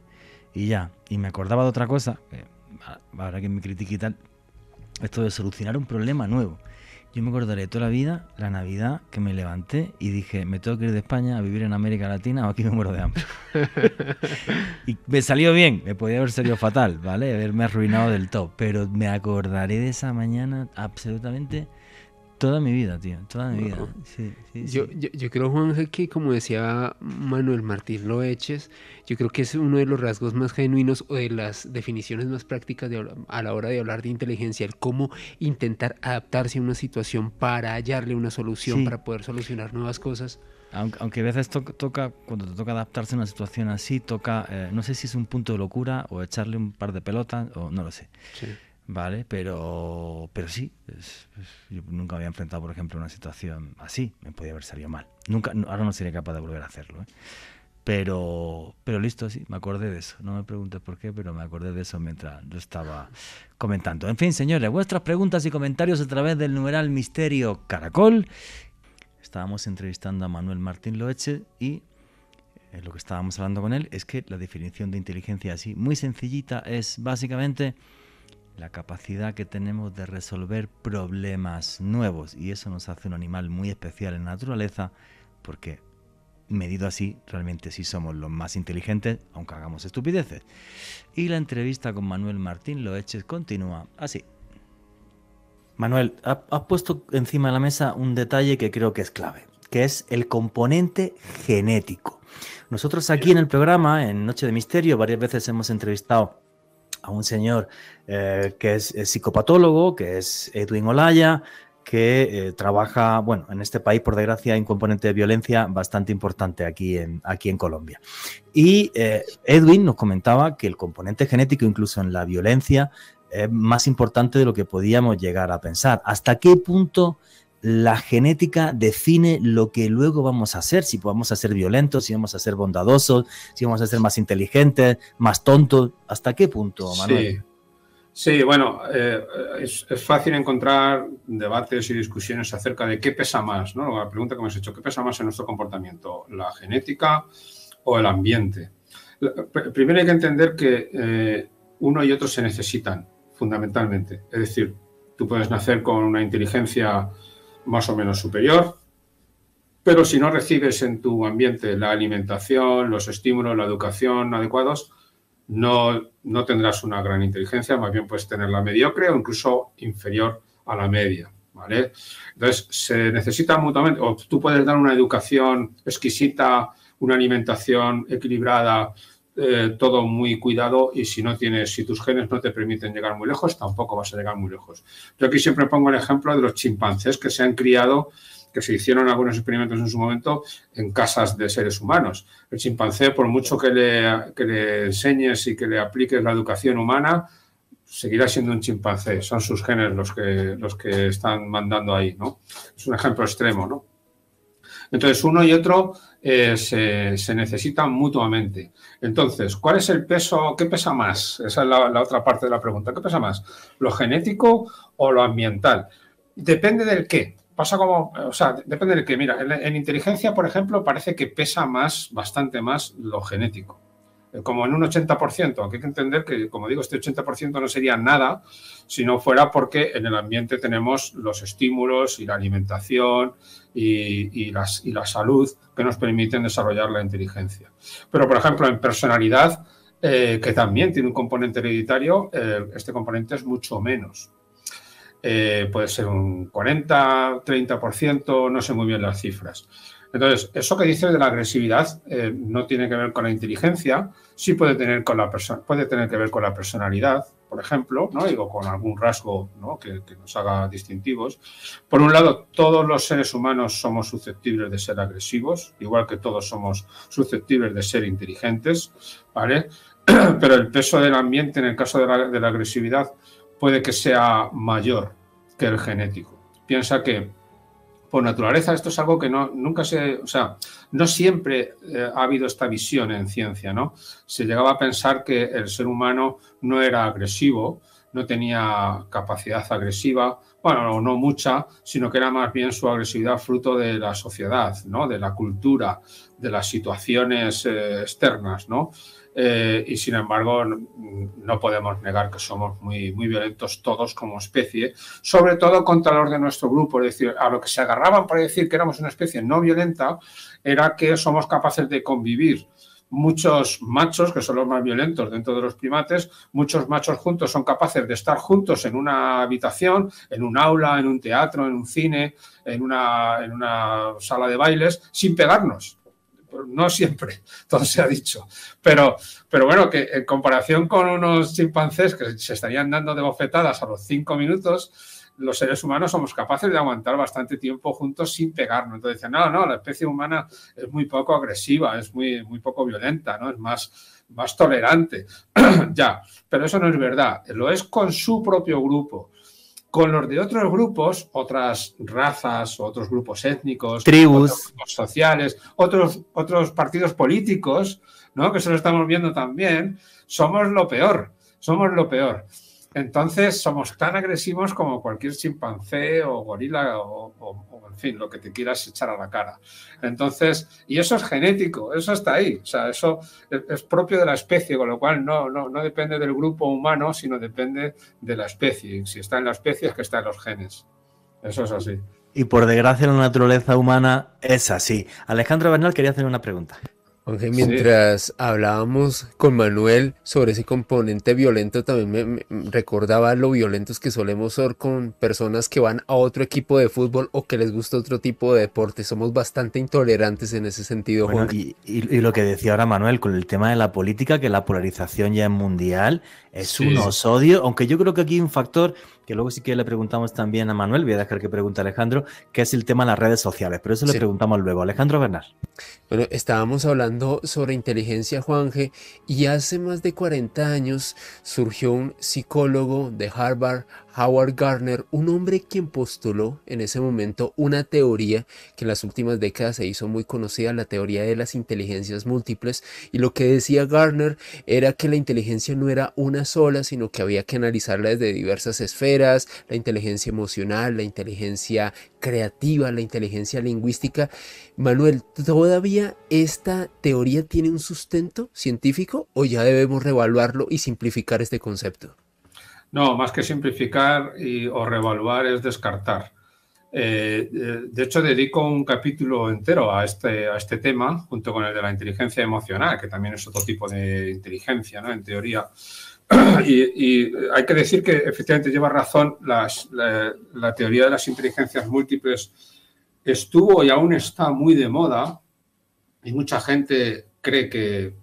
ya. Y me acordaba de otra cosa, ahora que me critique y tal, esto de solucionar un problema nuevo. Yo me acordaré toda la vida, la Navidad, que me levanté y dije, me tengo que ir de España a vivir en América Latina o aquí me muero de hambre. Y me salió bien, me podía haber salido fatal, ¿vale? Haberme arruinado del todo, pero me acordaré de esa mañana absolutamente toda mi vida, tío, toda mi vida. Sí. Yo creo, Juanje, que como decía Manuel Martín Loeches, yo creo que es uno de los rasgos más genuinos o de las definiciones más prácticas a la hora de hablar de inteligencia, el cómo intentar adaptarse a una situación para hallarle una solución, para poder solucionar nuevas cosas. Aunque a veces toca, cuando te toca adaptarse a una situación así, no sé si es un punto de locura o echarle un par de pelotas, o no lo sé. Sí. Vale, pero sí, yo nunca me había enfrentado, por ejemplo, a una situación así, me podía haber salido mal. Ahora no sería capaz de volver a hacerlo, ¿eh? Pero listo, sí, me acordé de eso. No me preguntes por qué, pero me acordé de eso mientras lo estaba comentando. En fin, señores, vuestras preguntas y comentarios a través del numeral Misterio Caracol. Estábamos entrevistando a Manuel Martín Loeche y lo que estábamos hablando con él es que la definición de inteligencia así, muy sencillita, es básicamente la capacidad que tenemos de resolver problemas nuevos, y eso nos hace un animal muy especial en la naturaleza, porque medido así realmente sí somos los más inteligentes, aunque hagamos estupideces. Y la entrevista con Manuel Martín Loeche continúa así. Manuel, has puesto encima de la mesa un detalle que creo que es clave, que es el componente genético. Nosotros aquí en el programa, en Noche de Misterio, varias veces hemos entrevistado a un señor que es psicopatólogo, que es Edwin Olaya, que trabaja, bueno, en este país, por desgracia, hay un componente de violencia bastante importante aquí en Colombia. Y Edwin nos comentaba que el componente genético, incluso en la violencia, es más importante de lo que podíamos llegar a pensar. ¿Hasta qué punto la genética define lo que luego vamos a hacer? Si vamos a ser violentos, si vamos a ser bondadosos, si vamos a ser más inteligentes, más tontos. ¿Hasta qué punto, Manuel? Sí, bueno, es fácil encontrar debates y discusiones acerca de qué pesa más, ¿no? La pregunta que me has hecho, ¿qué pesa más en nuestro comportamiento? ¿La genética o el ambiente? Primero hay que entender que uno y otro se necesitan, fundamentalmente. Es decir, tú puedes nacer con una inteligencia más o menos superior, pero si no recibes en tu ambiente la alimentación, los estímulos, la educación adecuados, no tendrás una gran inteligencia, más bien puedes tenerla mediocre o incluso inferior a la media, ¿vale? Entonces, se necesita mutuamente, o tú puedes dar una educación exquisita, una alimentación equilibrada, todo muy cuidado, y si tus genes no te permiten llegar muy lejos, tampoco vas a llegar muy lejos. Yo aquí siempre pongo el ejemplo de los chimpancés que se han criado, que se hicieron algunos experimentos en su momento en casas de seres humanos. El chimpancé, por mucho que le enseñes y que le apliques la educación humana, seguirá siendo un chimpancé. Son sus genes los que están mandando ahí, ¿no? Es un ejemplo extremo, ¿no? Entonces, uno y otro se necesitan mutuamente. Entonces, ¿cuál es el peso? ¿Qué pesa más? Esa es la otra parte de la pregunta. ¿Qué pesa más? ¿Lo genético o lo ambiental? Depende del qué. Depende del qué. Mira, en inteligencia, por ejemplo, parece que pesa bastante más lo genético. Como en un 80%, aunque hay que entender que, como digo, este 80% no sería nada si no fuera porque en el ambiente tenemos los estímulos y la alimentación y la salud que nos permiten desarrollar la inteligencia. Pero, por ejemplo, en personalidad, que también tiene un componente hereditario, este componente es mucho menos. Puede ser un 40, 30%, no sé muy bien las cifras. Entonces, eso que dices de la agresividad no tiene que ver con la inteligencia, sí puede tener que ver con la personalidad, por ejemplo, ¿no? Digo, con algún rasgo, ¿no? que nos haga distintivos. Por un lado, todos los seres humanos somos susceptibles de ser agresivos, igual que todos somos susceptibles de ser inteligentes, ¿vale? Pero el peso del ambiente, en el caso de la agresividad, puede que sea mayor que el genético. Piensa que por naturaleza esto es algo que no siempre ha habido esta visión en ciencia, ¿no? Se llegaba a pensar que el ser humano no era agresivo, no tenía capacidad agresiva, bueno, no mucha, sino que era más bien su agresividad fruto de la sociedad, ¿no? De la cultura, de las situaciones externas, ¿no? Y sin embargo no podemos negar que somos muy, muy violentos todos como especie, sobre todo contra los de nuestro grupo. Es decir, a lo que se agarraban para decir que éramos una especie no violenta era que somos capaces de convivir. Muchos machos, que son los más violentos dentro de los primates, muchos machos juntos son capaces de estar juntos en una habitación, en un aula, en un teatro, en un cine, en una sala de bailes, sin pegarnos. No siempre, todo se ha dicho. Pero bueno, que en comparación con unos chimpancés que se estarían dando de bofetadas a los 5 minutos, los seres humanos somos capaces de aguantar bastante tiempo juntos sin pegarnos. Entonces dicen, no, la especie humana es muy poco agresiva, es muy poco violenta, ¿no? Es más tolerante. Ya, pero eso no es verdad. Lo es con su propio grupo. Con los de otros grupos, otras razas, otros grupos étnicos, tribus, otros grupos sociales, otros partidos políticos, ¿no? Que eso lo estamos viendo también, somos lo peor. Entonces, somos tan agresivos como cualquier chimpancé o gorila o, en fin, lo que te quieras echar a la cara. Entonces, y eso es genético, eso está ahí. O sea, eso es propio de la especie, con lo cual no depende del grupo humano, sino depende de la especie. Si está en la especie es que está en los genes. Eso es así. Y por desgracia la naturaleza humana es así. Alejandro Bernal quería hacer una pregunta. Jorge, mientras hablábamos con Manuel sobre ese componente violento, también me recordaba lo violentos que solemos ser con personas que van a otro equipo de fútbol o que les gusta otro tipo de deporte. Somos bastante intolerantes en ese sentido, bueno, Jorge. Y lo que decía ahora Manuel con el tema de la política, que la polarización ya es mundial, es un osodio, aunque yo creo que aquí hay un factor que luego sí que le preguntamos también a Manuel, voy a dejar que pregunte a Alejandro, que es el tema de las redes sociales, pero eso le preguntamos luego. Alejandro Bernal. Bueno, estábamos hablando sobre inteligencia, Juanje, y hace más de 40 años surgió un psicólogo de Harvard, Howard Gardner, un hombre quien postuló en ese momento una teoría que en las últimas décadas se hizo muy conocida, la teoría de las inteligencias múltiples, y lo que decía Gardner era que la inteligencia no era una sola, sino que había que analizarla desde diversas esferas, la inteligencia emocional, la inteligencia creativa, la inteligencia lingüística. Manuel, ¿todavía esta teoría tiene un sustento científico o ya debemos reevaluarlo y simplificar este concepto? No, más que simplificar o reevaluar es descartar. De hecho, dedico un capítulo entero a este tema, junto con el de la inteligencia emocional, que también es otro tipo de inteligencia, ¿no? En teoría. Y hay que decir que efectivamente lleva razón, la teoría de las inteligencias múltiples estuvo y aún está muy de moda, y mucha gente cree que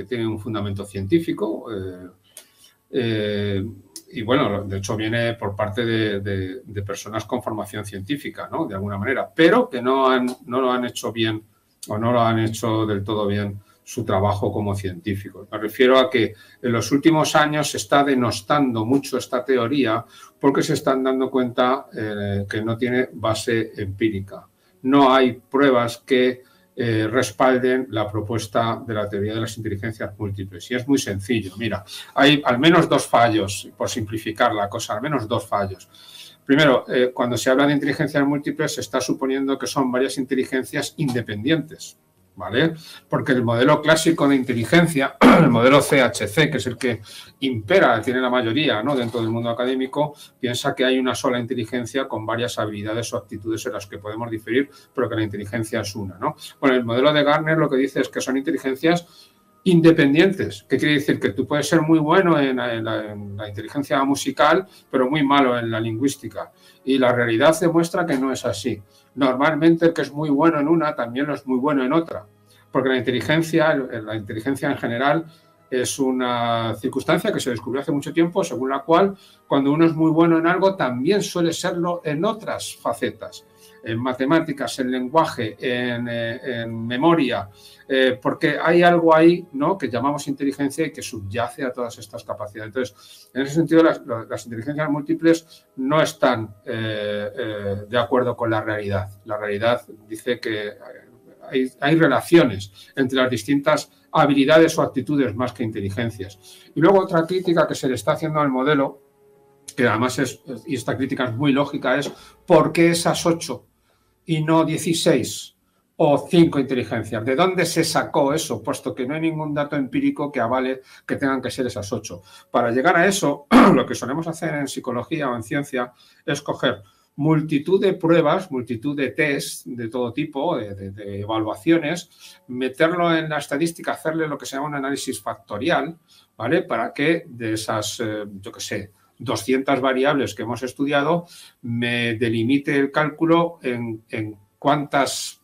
tiene un fundamento científico. Y bueno, de hecho viene por parte de personas con formación científica, ¿no? De alguna manera, pero que no lo han hecho bien o no lo han hecho del todo bien su trabajo como científicos. Me refiero a que en los últimos años se está denostando mucho esta teoría porque se están dando cuenta que no tiene base empírica. No hay pruebas que respalden la propuesta de la teoría de las inteligencias múltiples. Y es muy sencillo. Mira, hay al menos dos fallos, por simplificar la cosa, al menos dos fallos. Primero, cuando se habla de inteligencias múltiples se está suponiendo que son varias inteligencias independientes, ¿vale? Porque el modelo clásico de inteligencia, el modelo CHC, que es el que impera, tiene la mayoría, ¿no?, dentro del mundo académico, piensa que hay una sola inteligencia con varias habilidades o actitudes en las que podemos diferir, pero que la inteligencia es una, ¿no? Bueno, el modelo de Gardner lo que dice es que son inteligencias independientes. ¿Qué quiere decir? Que tú puedes ser muy bueno en la inteligencia musical, pero muy malo en la lingüística. Y la realidad demuestra que no es así. Normalmente el que es muy bueno en una también lo es muy bueno en otra. Porque la inteligencia en general es una circunstancia que se descubrió hace mucho tiempo, según la cual cuando uno es muy bueno en algo también suele serlo en otras facetas. En matemáticas, en lenguaje, en memoria, porque hay algo ahí, ¿no?, que llamamos inteligencia y que subyace a todas estas capacidades. Entonces, en ese sentido, las inteligencias múltiples no están de acuerdo con la realidad. La realidad dice que hay relaciones entre las distintas habilidades o actitudes más que inteligencias. Y luego otra crítica que se le está haciendo al modelo, que además y esta crítica es muy lógica, es ¿por qué esas 8 y no 16 o 5 inteligencias? ¿De dónde se sacó eso? Puesto que no hay ningún dato empírico que avale que tengan que ser esas 8. Para llegar a eso, lo que solemos hacer en psicología o en ciencia es coger multitud de pruebas, multitud de test de todo tipo, de evaluaciones, meterlo en la estadística, hacerle lo que se llama un análisis factorial, ¿vale? Para que de esas, yo qué sé, 200 variables que hemos estudiado, me delimite el cálculo en cuántas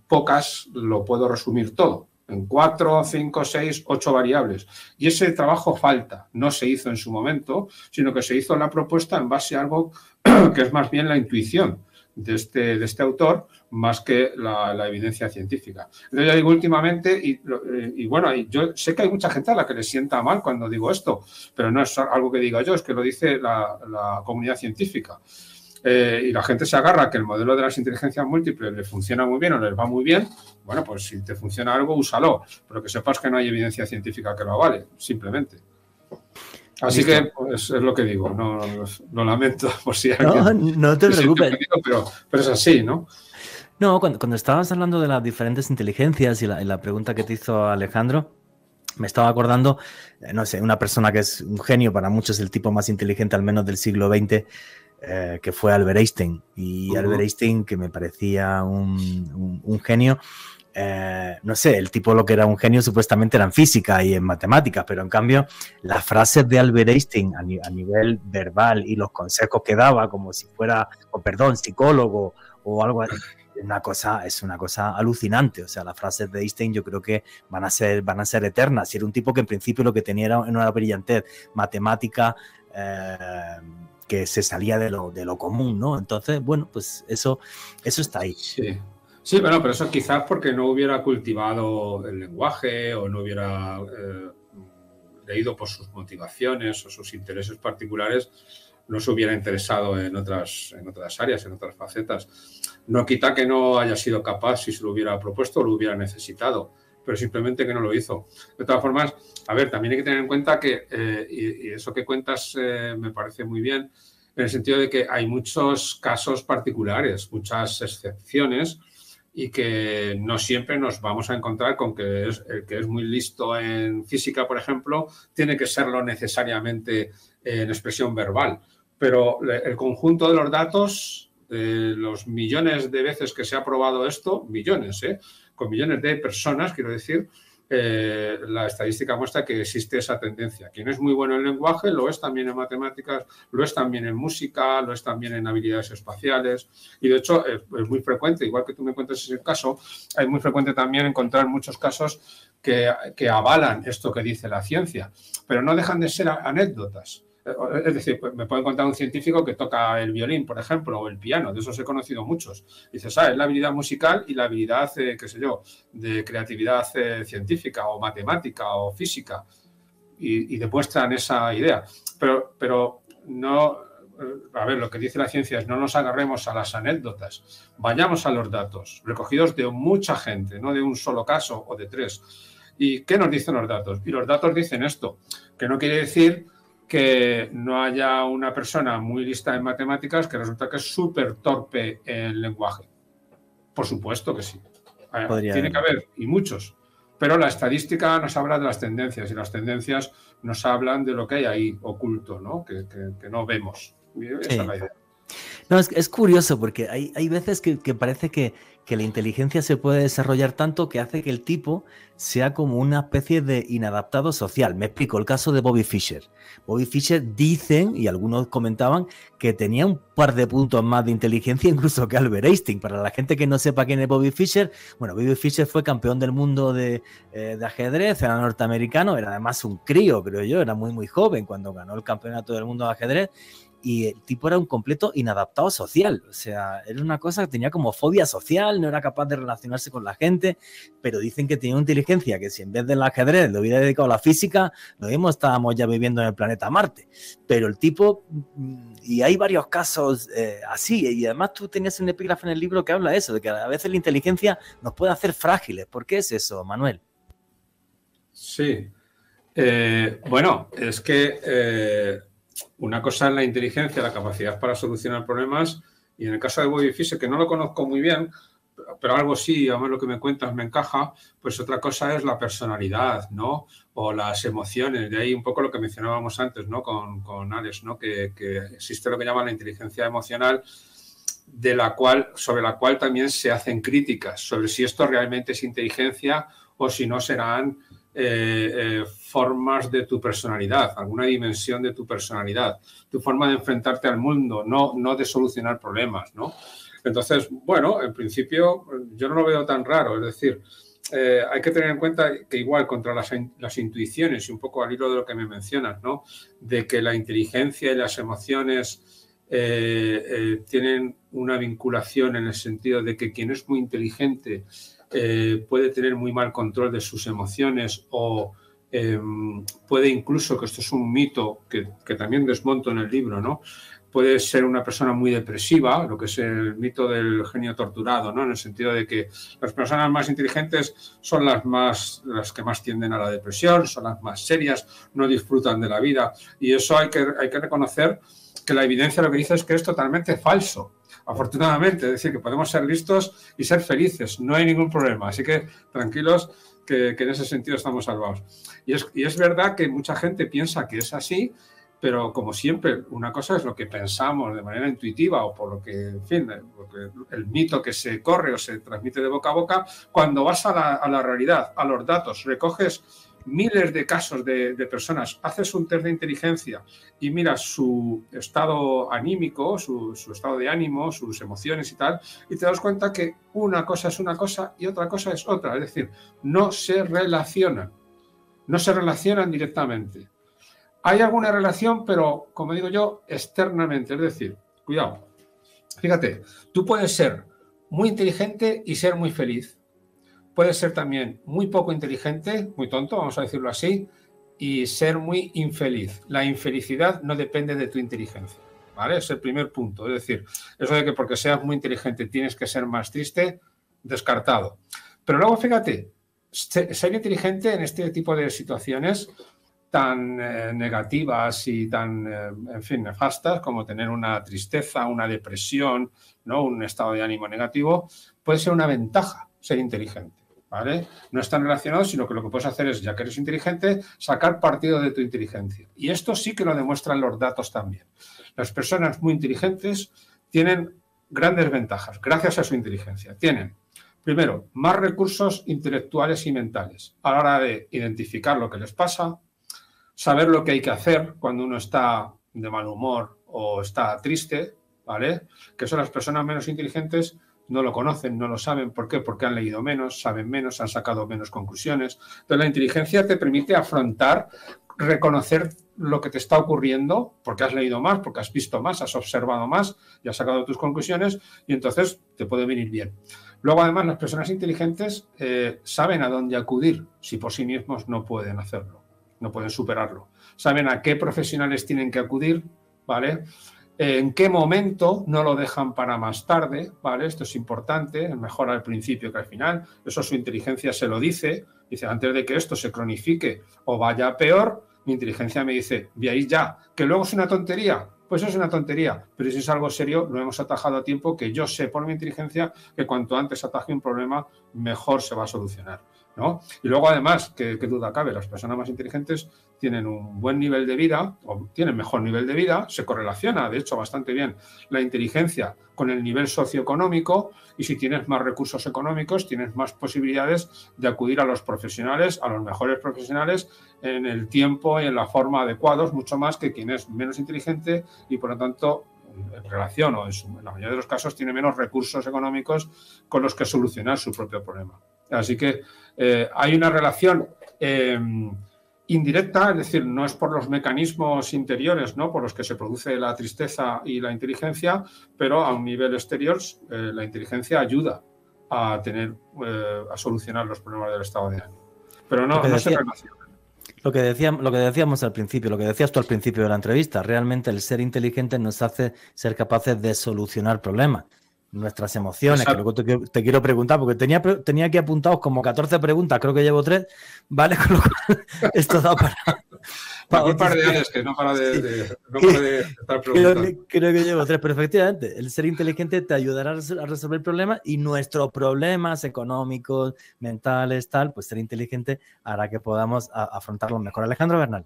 pocas lo puedo resumir todo, en 4, 5, 6, 8 variables. Y ese trabajo falta, no se hizo en su momento, sino que se hizo la propuesta en base a algo que es más bien la intuición de este autor, más que la evidencia científica. Entonces, yo digo últimamente, y bueno, yo sé que hay mucha gente a la que le sienta mal cuando digo esto, pero no es algo que diga yo, es que lo dice la comunidad científica. Y la gente se agarra a que el modelo de las inteligencias múltiples le funciona muy bien o les va muy bien. Bueno, pues si te funciona algo, úsalo, pero que sepas que no hay evidencia científica que lo avale, simplemente. Así ¿listo? Que pues, es lo que digo, no lo lamento por si alguien... No te preocupes. Pero es así, ¿no? No, cuando estabas hablando de las diferentes inteligencias y la pregunta que te hizo Alejandro, me estaba acordando, no sé, una persona que es un genio, para muchos el tipo más inteligente al menos del siglo XX, que fue Albert Einstein. Y Albert Einstein, que me parecía un genio, no sé, el tipo lo que era un genio supuestamente era en física y en matemáticas, pero en cambio las frases de Albert Einstein a nivel verbal y los consejos que daba como si fuera, psicólogo o algo así, es una cosa alucinante. O sea, las frases de Einstein yo creo que van a ser eternas. Y era un tipo que en principio lo que tenía era una brillantez matemática que se salía de lo común, ¿no? Entonces, bueno, pues eso está ahí. Sí, bueno, pero eso quizás porque no hubiera cultivado el lenguaje o no hubiera leído por sus motivaciones o sus intereses particulares, no se hubiera interesado en otras áreas, en otras facetas. No quita que no haya sido capaz, si se lo hubiera propuesto o lo hubiera necesitado, pero simplemente que no lo hizo. De todas formas, a ver, también hay que tener en cuenta que, y eso que cuentas me parece muy bien, en el sentido de que hay muchos casos particulares, muchas excepciones, y que no siempre nos vamos a encontrar con que el que es muy listo en física, por ejemplo, tiene que serlo necesariamente en expresión verbal. Pero el conjunto de los datos, de los millones de veces que se ha probado esto, millones, con millones de personas, quiero decir, la estadística muestra que existe esa tendencia. Quien es muy bueno en lenguaje lo es también en matemáticas, lo es también en música, lo es también en habilidades espaciales, y de hecho es muy frecuente, igual que tú me cuentas ese caso, es muy frecuente también encontrar muchos casos que avalan esto que dice la ciencia, pero no dejan de ser anécdotas. Es decir, me puede contar un científico que toca el violín, por ejemplo, o el piano, de esos he conocido muchos. Dices, ¿sabes? La habilidad musical y la habilidad, qué sé yo, de creatividad científica o matemática o física, y demuestran esa idea. Pero no, a ver, lo que dice la ciencia es no nos agarremos a las anécdotas, vayamos a los datos, recogidos de mucha gente, no de un solo caso o de 3. ¿Y qué nos dicen los datos? Y los datos dicen esto, que no quiere decir que no haya una persona muy lista en matemáticas que resulta que es súper torpe en lenguaje. Por supuesto que sí. Tiene que haber, y muchos. Pero la estadística nos habla de las tendencias, y las tendencias nos hablan de lo que hay ahí oculto, ¿no? Que no vemos. Esa es la idea. No, es curioso porque hay veces que parece que la inteligencia se puede desarrollar tanto que hace que el tipo sea como una especie de inadaptado social. Me explico, el caso de Bobby Fischer. Bobby Fischer dicen, y algunos comentaban, que tenía un par de puntos más de inteligencia incluso que Albert Einstein. Para la gente que no sepa quién es Bobby Fischer, bueno, Bobby Fischer fue campeón del mundo de ajedrez, era norteamericano, era además un crío, creo yo, era muy, muy joven cuando ganó el campeonato del mundo de ajedrez. Y el tipo era un completo inadaptado social, o sea, era una cosa que tenía como fobia social, no era capaz de relacionarse con la gente, pero dicen que tenía una inteligencia que si en vez del ajedrez lo hubiera dedicado a la física, lo mismo estábamos ya viviendo en el planeta Marte. Pero el tipo, y hay varios casos así, y además tú tenías un epígrafe en el libro que habla de eso, de que a veces la inteligencia nos puede hacer frágiles. ¿Por qué es eso, Manuel? Sí, bueno, es que... una cosa es la inteligencia, la capacidad para solucionar problemas, y en el caso de Bobby Fischer, que no lo conozco muy bien, pero algo sí, además lo que me cuentas me encaja, pues otra cosa es la personalidad, ¿no? O las emociones, de ahí un poco lo que mencionábamos antes, ¿no? Con Alex, ¿no? Que existe lo que llaman la inteligencia emocional, sobre la cual también se hacen críticas, sobre si esto realmente es inteligencia o si no serán formas de tu personalidad, alguna dimensión de tu personalidad, tu forma de enfrentarte al mundo, no de solucionar problemas, ¿no? Entonces, bueno, en principio yo no lo veo tan raro, es decir, hay que tener en cuenta que igual contra las intuiciones, y un poco al hilo de lo que me mencionas, ¿no? De que la inteligencia y las emociones tienen una vinculación en el sentido de que quien es muy inteligente puede tener muy mal control de sus emociones o puede incluso, que esto es un mito que también desmonto en el libro, ¿no? Puede ser una persona muy depresiva, lo que es el mito del genio torturado, ¿no? En el sentido de que las personas más inteligentes son las que más tienden a la depresión, son las más serias, no disfrutan de la vida. Y eso hay que reconocer que la evidencia lo que dice es que es totalmente falso. Afortunadamente, es decir, que podemos ser listos y ser felices, no hay ningún problema. Así que tranquilos, que en ese sentido estamos salvados. Y es verdad que mucha gente piensa que es así, pero como siempre, una cosa es lo que pensamos de manera intuitiva o por lo que, en fin, el mito que se corre o se transmite de boca a boca. Cuando vas a la realidad, a los datos, recoges miles de casos de personas, haces un test de inteligencia y miras su estado anímico, su estado de ánimo, sus emociones y tal, y te das cuenta que una cosa es una cosa y otra cosa es otra. Es decir, no se relacionan directamente. Hay alguna relación, pero, como digo yo, externamente. Es decir, cuidado, fíjate, tú puedes ser muy inteligente y ser muy feliz. Puedes ser también muy poco inteligente, muy tonto, vamos a decirlo así, y ser muy infeliz. La infelicidad no depende de tu inteligencia, ¿vale? Es el primer punto. Es decir, eso de que porque seas muy inteligente tienes que ser más triste, descartado. Pero luego, fíjate, ser inteligente en este tipo de situaciones tan negativas y tan, en fin, nefastas como tener una tristeza, una depresión, ¿no? Un estado de ánimo negativo, puede ser una ventaja ser inteligente, ¿vale? No están relacionados, sino que lo que puedes hacer es, ya que eres inteligente, sacar partido de tu inteligencia. Y esto sí que lo demuestran los datos también. Las personas muy inteligentes tienen grandes ventajas gracias a su inteligencia. Tienen, primero, más recursos intelectuales y mentales a la hora de identificar lo que les pasa, saber lo que hay que hacer cuando uno está de mal humor o está triste, ¿vale? Que eso las personas menos inteligentes no lo conocen, no lo saben. ¿Por qué? Porque han leído menos, saben menos, han sacado menos conclusiones. Pero la inteligencia te permite afrontar, reconocer lo que te está ocurriendo, porque has leído más, porque has visto más, has observado más y has sacado tus conclusiones, y entonces te puede venir bien. Luego, además, las personas inteligentes saben a dónde acudir si por sí mismos no pueden hacerlo. No pueden superarlo. Saben a qué profesionales tienen que acudir, ¿vale? En qué momento no lo dejan para más tarde, ¿vale? Esto es importante, mejor al principio que al final. Eso su inteligencia se lo dice. Dice, antes de que esto se cronifique o vaya peor, mi inteligencia me dice, veáis ya, que luego es una tontería. Pues es una tontería, pero si es algo serio, lo hemos atajado a tiempo, que yo sé por mi inteligencia que cuanto antes ataje un problema, mejor se va a solucionar, ¿no? Y luego, además, ¿qué duda cabe? Las personas más inteligentes tienen un buen nivel de vida o tienen mejor nivel de vida. Se correlaciona, de hecho, bastante bien la inteligencia con el nivel socioeconómico, y si tienes más recursos económicos, tienes más posibilidades de acudir a los profesionales, a los mejores profesionales, en el tiempo y en la forma adecuados, mucho más que quien es menos inteligente y, por lo tanto, en relación o en la mayoría de los casos tiene menos recursos económicos con los que solucionar su propio problema. Así que hay una relación indirecta, es decir, no es por los mecanismos interiores, ¿no?, por los que se produce la tristeza y la inteligencia, pero a un nivel exterior la inteligencia ayuda a solucionar los problemas del estado de ánimo. Pero no se relaciona. Lo que decíamos al principio, lo que decías tú al principio de la entrevista, realmente el ser inteligente nos hace ser capaces de solucionar problemas. Nuestras emociones, exacto, que luego te quiero preguntar, porque tenía aquí apuntados como 14 preguntas, creo que llevo 3, ¿vale? Con lo cual, esto da para un par de años que no para de estar preguntando. Creo que llevo 3, pero efectivamente, el ser inteligente te ayudará a resolver problemas, y nuestros problemas económicos, mentales, tal, pues ser inteligente hará que podamos afrontarlos mejor. Alejandro Bernal.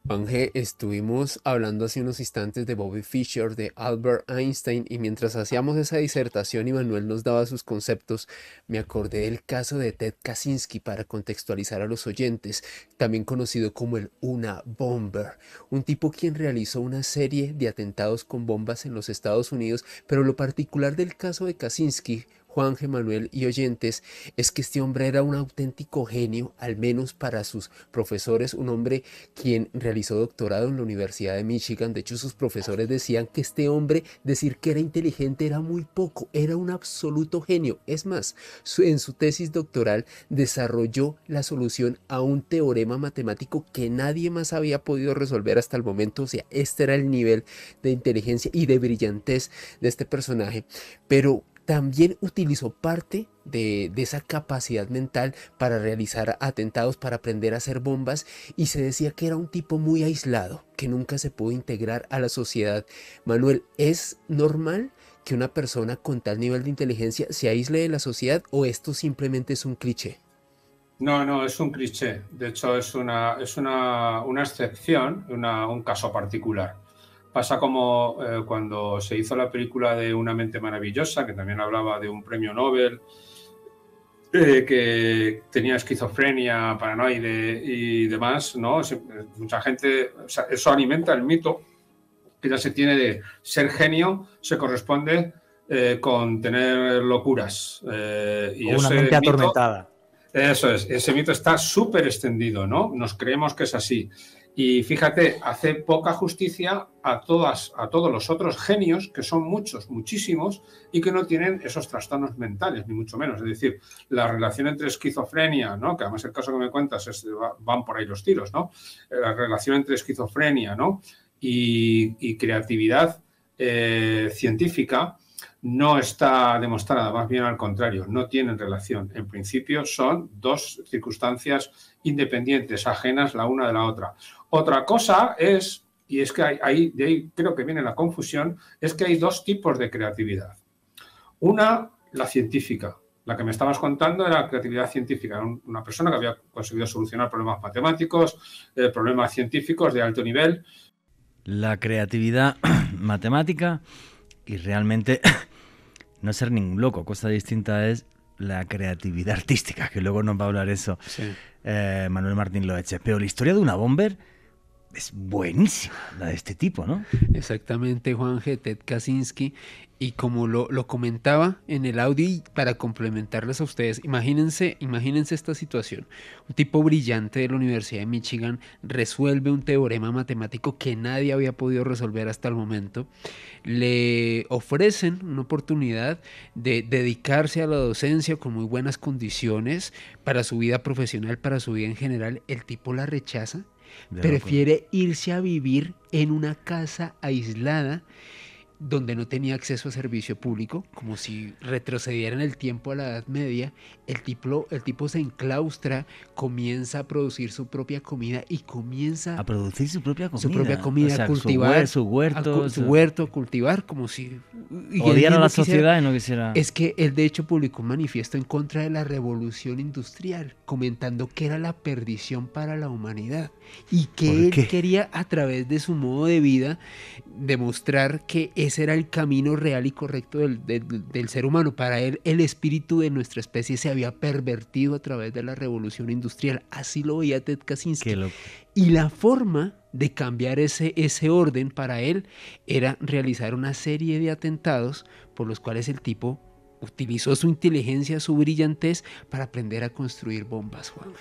Juanje, estuvimos hablando hace unos instantes de Bobby Fischer, de Albert Einstein, y mientras hacíamos esa disertación y Manuel nos daba sus conceptos, me acordé del caso de Ted Kaczynski para contextualizar a los oyentes, también conocido como el Unabomber, un tipo quien realizó una serie de atentados con bombas en los Estados Unidos, pero lo particular del caso de Kaczynski, Juan, Manuel y oyentes, es que este hombre era un auténtico genio, al menos para sus profesores, un hombre quien realizó doctorado en la Universidad de Michigan. De hecho, sus profesores decían que este hombre, decir que era inteligente era muy poco, era un absoluto genio. Es más, en su tesis doctoral desarrolló la solución a un teorema matemático que nadie más había podido resolver hasta el momento. O sea, este era el nivel de inteligencia y de brillantez de este personaje, pero también utilizó parte de esa capacidad mental para realizar atentados, para aprender a hacer bombas, y se decía que era un tipo muy aislado, que nunca se pudo integrar a la sociedad. Manuel, ¿es normal que una persona con tal nivel de inteligencia se aísle de la sociedad o esto simplemente es un cliché? No, es un cliché. De hecho, es una excepción, un caso particular. Pasa como cuando se hizo la película de Una mente maravillosa, que también hablaba de un premio Nobel, que tenía esquizofrenia, paranoide y demás, ¿no? Mucha gente, o sea, eso alimenta el mito que ya se tiene de ser genio, se corresponde con tener locuras. Y una mente atormentada. Eso es, ese mito está súper extendido, ¿no? Nos creemos que es así. Y fíjate, hace poca justicia a todos los otros genios, que son muchos, muchísimos, y que no tienen esos trastornos mentales, ni mucho menos. Es decir, la relación entre esquizofrenia, ¿no? Que además el caso que me cuentas van por ahí los tiros, ¿no? La relación entre esquizofrenia, ¿no? y creatividad científica no está demostrada, más bien al contrario, no tienen relación. En principio son dos circunstancias independientes, ajenas la una de la otra. Otra cosa es, y es que de ahí creo que viene la confusión, es que hay dos tipos de creatividad. Una, la científica. La que me estabas contando era creatividad científica, una persona que había conseguido solucionar problemas matemáticos, problemas científicos de alto nivel. La creatividad matemática y realmente no ser ningún loco. Cosa distinta es la creatividad artística, que luego nos va a hablar eso sí. Manuel Martín Loeche. Pero la historia de una bomber es buenísima, la de este tipo, ¿no? Exactamente, Juan G. Ted Kaczynski. Y como lo comentaba en el audio, y para complementarles a ustedes, imagínense esta situación. Un tipo brillante de la Universidad de Michigan resuelve un teorema matemático que nadie había podido resolver hasta el momento. Le ofrecen una oportunidad de dedicarse a la docencia con muy buenas condiciones para su vida profesional, para su vida en general. El tipo la rechaza, prefiere irse a vivir en una casa aislada donde no tenía acceso a servicio público, como si retrocediera en el tiempo a la Edad Media. El tipo se enclaustra, comienza a producir su propia comida y comienza a producir su propia comida. Su propia comida, o sea, a cultivar su huerto, a cultivar, como si odiara a la sociedad y no quisiera. Es que él de hecho publicó un manifiesto en contra de la revolución industrial, comentando que era la perdición para la humanidad y que él quería, a través de su modo de vida, demostrar que ese era el camino real y correcto del ser humano. Para él, el espíritu de nuestra especie se había pervertido a través de la revolución industrial. Así lo veía Ted Kaczynski. Y la forma de cambiar ese orden para él era realizar una serie de atentados por los cuales el tipo utilizó su inteligencia, su brillantez para aprender a construir bombas, Juan G.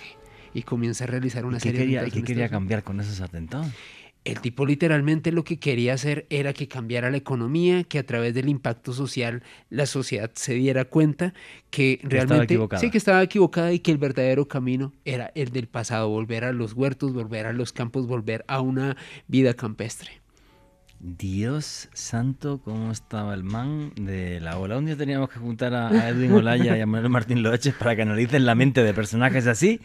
Y comienza a realizar una serie de atentados. ¿Y qué quería cambiar con esos atentados? El tipo literalmente lo que quería hacer era que cambiara la economía, que a través del impacto social la sociedad se diera cuenta que realmente que estaba equivocada y que el verdadero camino era el del pasado, volver a los huertos, volver a los campos, volver a una vida campestre. Dios santo, cómo estaba el man de la ola. Un día teníamos que juntar a Edwin Olaya y a Manuel Martín Loeche para que analicen la mente de personajes así.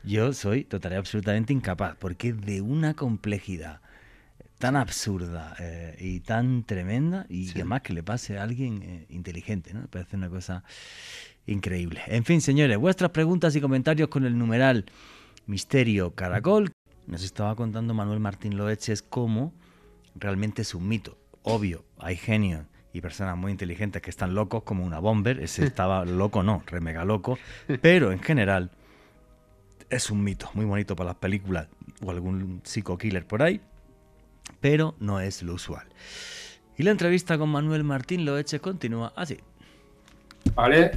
Yo soy total y absolutamente incapaz, porque de una complejidad tan absurda y tan tremenda, y además que le pase a alguien inteligente, ¿no? Me parece una cosa increíble. En fin, señores, vuestras preguntas y comentarios con el numeral Misterio Caracol. Nos estaba contando Manuel Martín Loeche cómo realmente es un mito. Obvio, hay genios y personas muy inteligentes que están locos, como una bomber. Ese estaba loco, no, re mega loco. Pero en general es un mito, muy bonito para las películas o algún psico-killer por ahí, pero no es lo usual. Y la entrevista con Manuel Martín Loeche continúa así. ¿vale?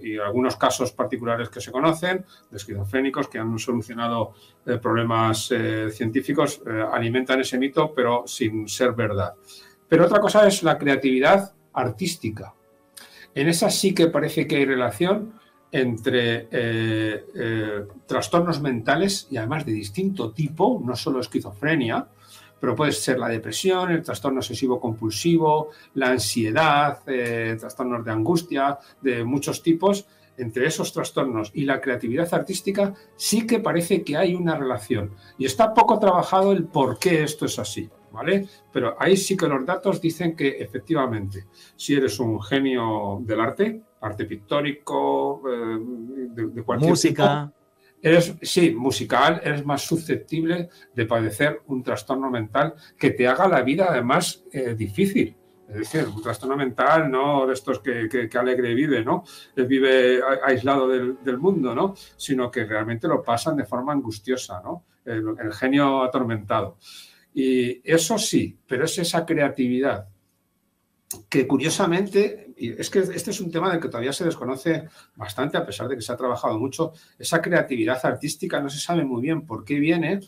Y algunos casos particulares que se conocen de esquizofrénicos que han solucionado problemas científicos alimentan ese mito, pero sin ser verdad. Pero otra cosa es la creatividad artística. En esa sí que parece que hay relación entre trastornos mentales y además de distinto tipo, no solo esquizofrenia, pero puede ser la depresión, el trastorno obsesivo-compulsivo, la ansiedad, trastornos de angustia, de muchos tipos. Entre esos trastornos y la creatividad artística sí que parece que hay una relación. Y está poco trabajado el por qué esto es así, ¿vale? Pero ahí sí que los datos dicen que efectivamente, si eres un genio del arte pictórico, de cualquier música tipo, sí, musical, eres más susceptible de padecer un trastorno mental que te haga la vida además difícil. Es decir, un trastorno mental no de estos que alegre vive, ¿no? Vive aislado del mundo, ¿no? Sino que realmente lo pasan de forma angustiosa, ¿no? El genio atormentado. Y eso sí, pero es esa creatividad que curiosamente, y es que este es un tema del que todavía se desconoce bastante, a pesar de que se ha trabajado mucho, esa creatividad artística no se sabe muy bien por qué viene,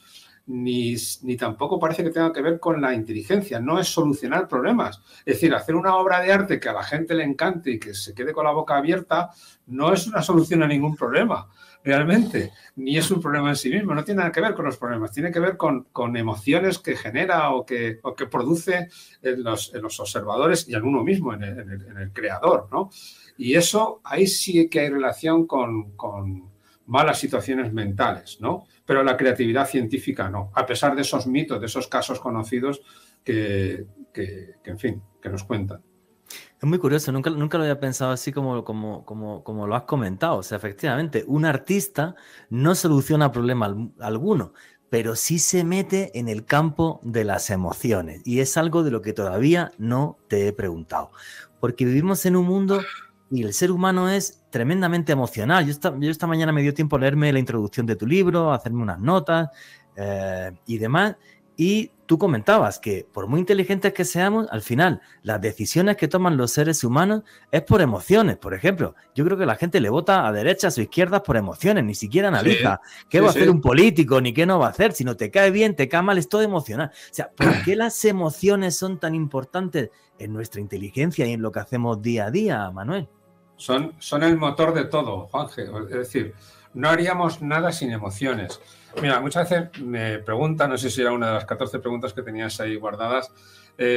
ni tampoco parece que tenga que ver con la inteligencia, no es solucionar problemas. Es decir, hacer una obra de arte que a la gente le encante y que se quede con la boca abierta no es una solución a ningún problema, realmente, ni es un problema en sí mismo, no tiene nada que ver con los problemas, tiene que ver con emociones que genera o que produce en los observadores y en uno mismo, en el creador, ¿no? Y eso, ahí sí que hay relación con malas situaciones mentales, ¿no? Pero la creatividad científica no, a pesar de esos mitos, de esos casos conocidos que en fin, que nos cuentan. Es muy curioso, nunca lo había pensado así como lo has comentado. O sea, efectivamente, un artista no soluciona problema alguno, pero sí se mete en el campo de las emociones. Y es algo de lo que todavía no te he preguntado. Porque vivimos en un mundo y el ser humano es tremendamente emocional. Yo esta mañana me dio tiempo a leerme la introducción de tu libro, a hacerme unas notas y demás. Y tú comentabas que por muy inteligentes que seamos, al final las decisiones que toman los seres humanos es por emociones. Por ejemplo, yo creo que la gente le vota a derechas o izquierdas por emociones, ni siquiera analiza qué va a hacer un político ni qué no va a hacer. Si no te cae bien, te cae mal, es todo emocional. O sea, ¿por qué las emociones son tan importantes en nuestra inteligencia y en lo que hacemos día a día, Manuel? Son el motor de todo, Juanje. Es decir, no haríamos nada sin emociones. Mira, muchas veces me preguntan, no sé si era una de las 14 preguntas que tenías ahí guardadas,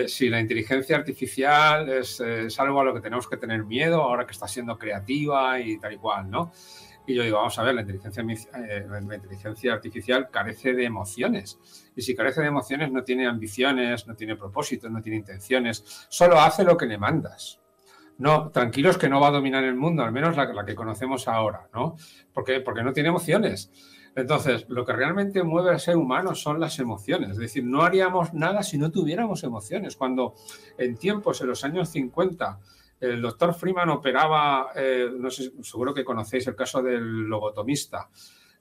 si la inteligencia artificial es algo a lo que tenemos que tener miedo ahora que está siendo creativa y tal y cual, ¿no? Y yo digo, vamos a ver, la inteligencia artificial carece de emociones. Y si carece de emociones no tiene ambiciones, no tiene propósitos, no tiene intenciones, solo hace lo que le mandas. No, tranquilos que no va a dominar el mundo, al menos la que conocemos ahora, ¿no? Porque no tiene emociones. Entonces, lo que realmente mueve al ser humano son las emociones. Es decir, no haríamos nada si no tuviéramos emociones. Cuando en tiempos, en los años 50, el doctor Freeman operaba, no sé, seguro que conocéis el caso del lobotomista.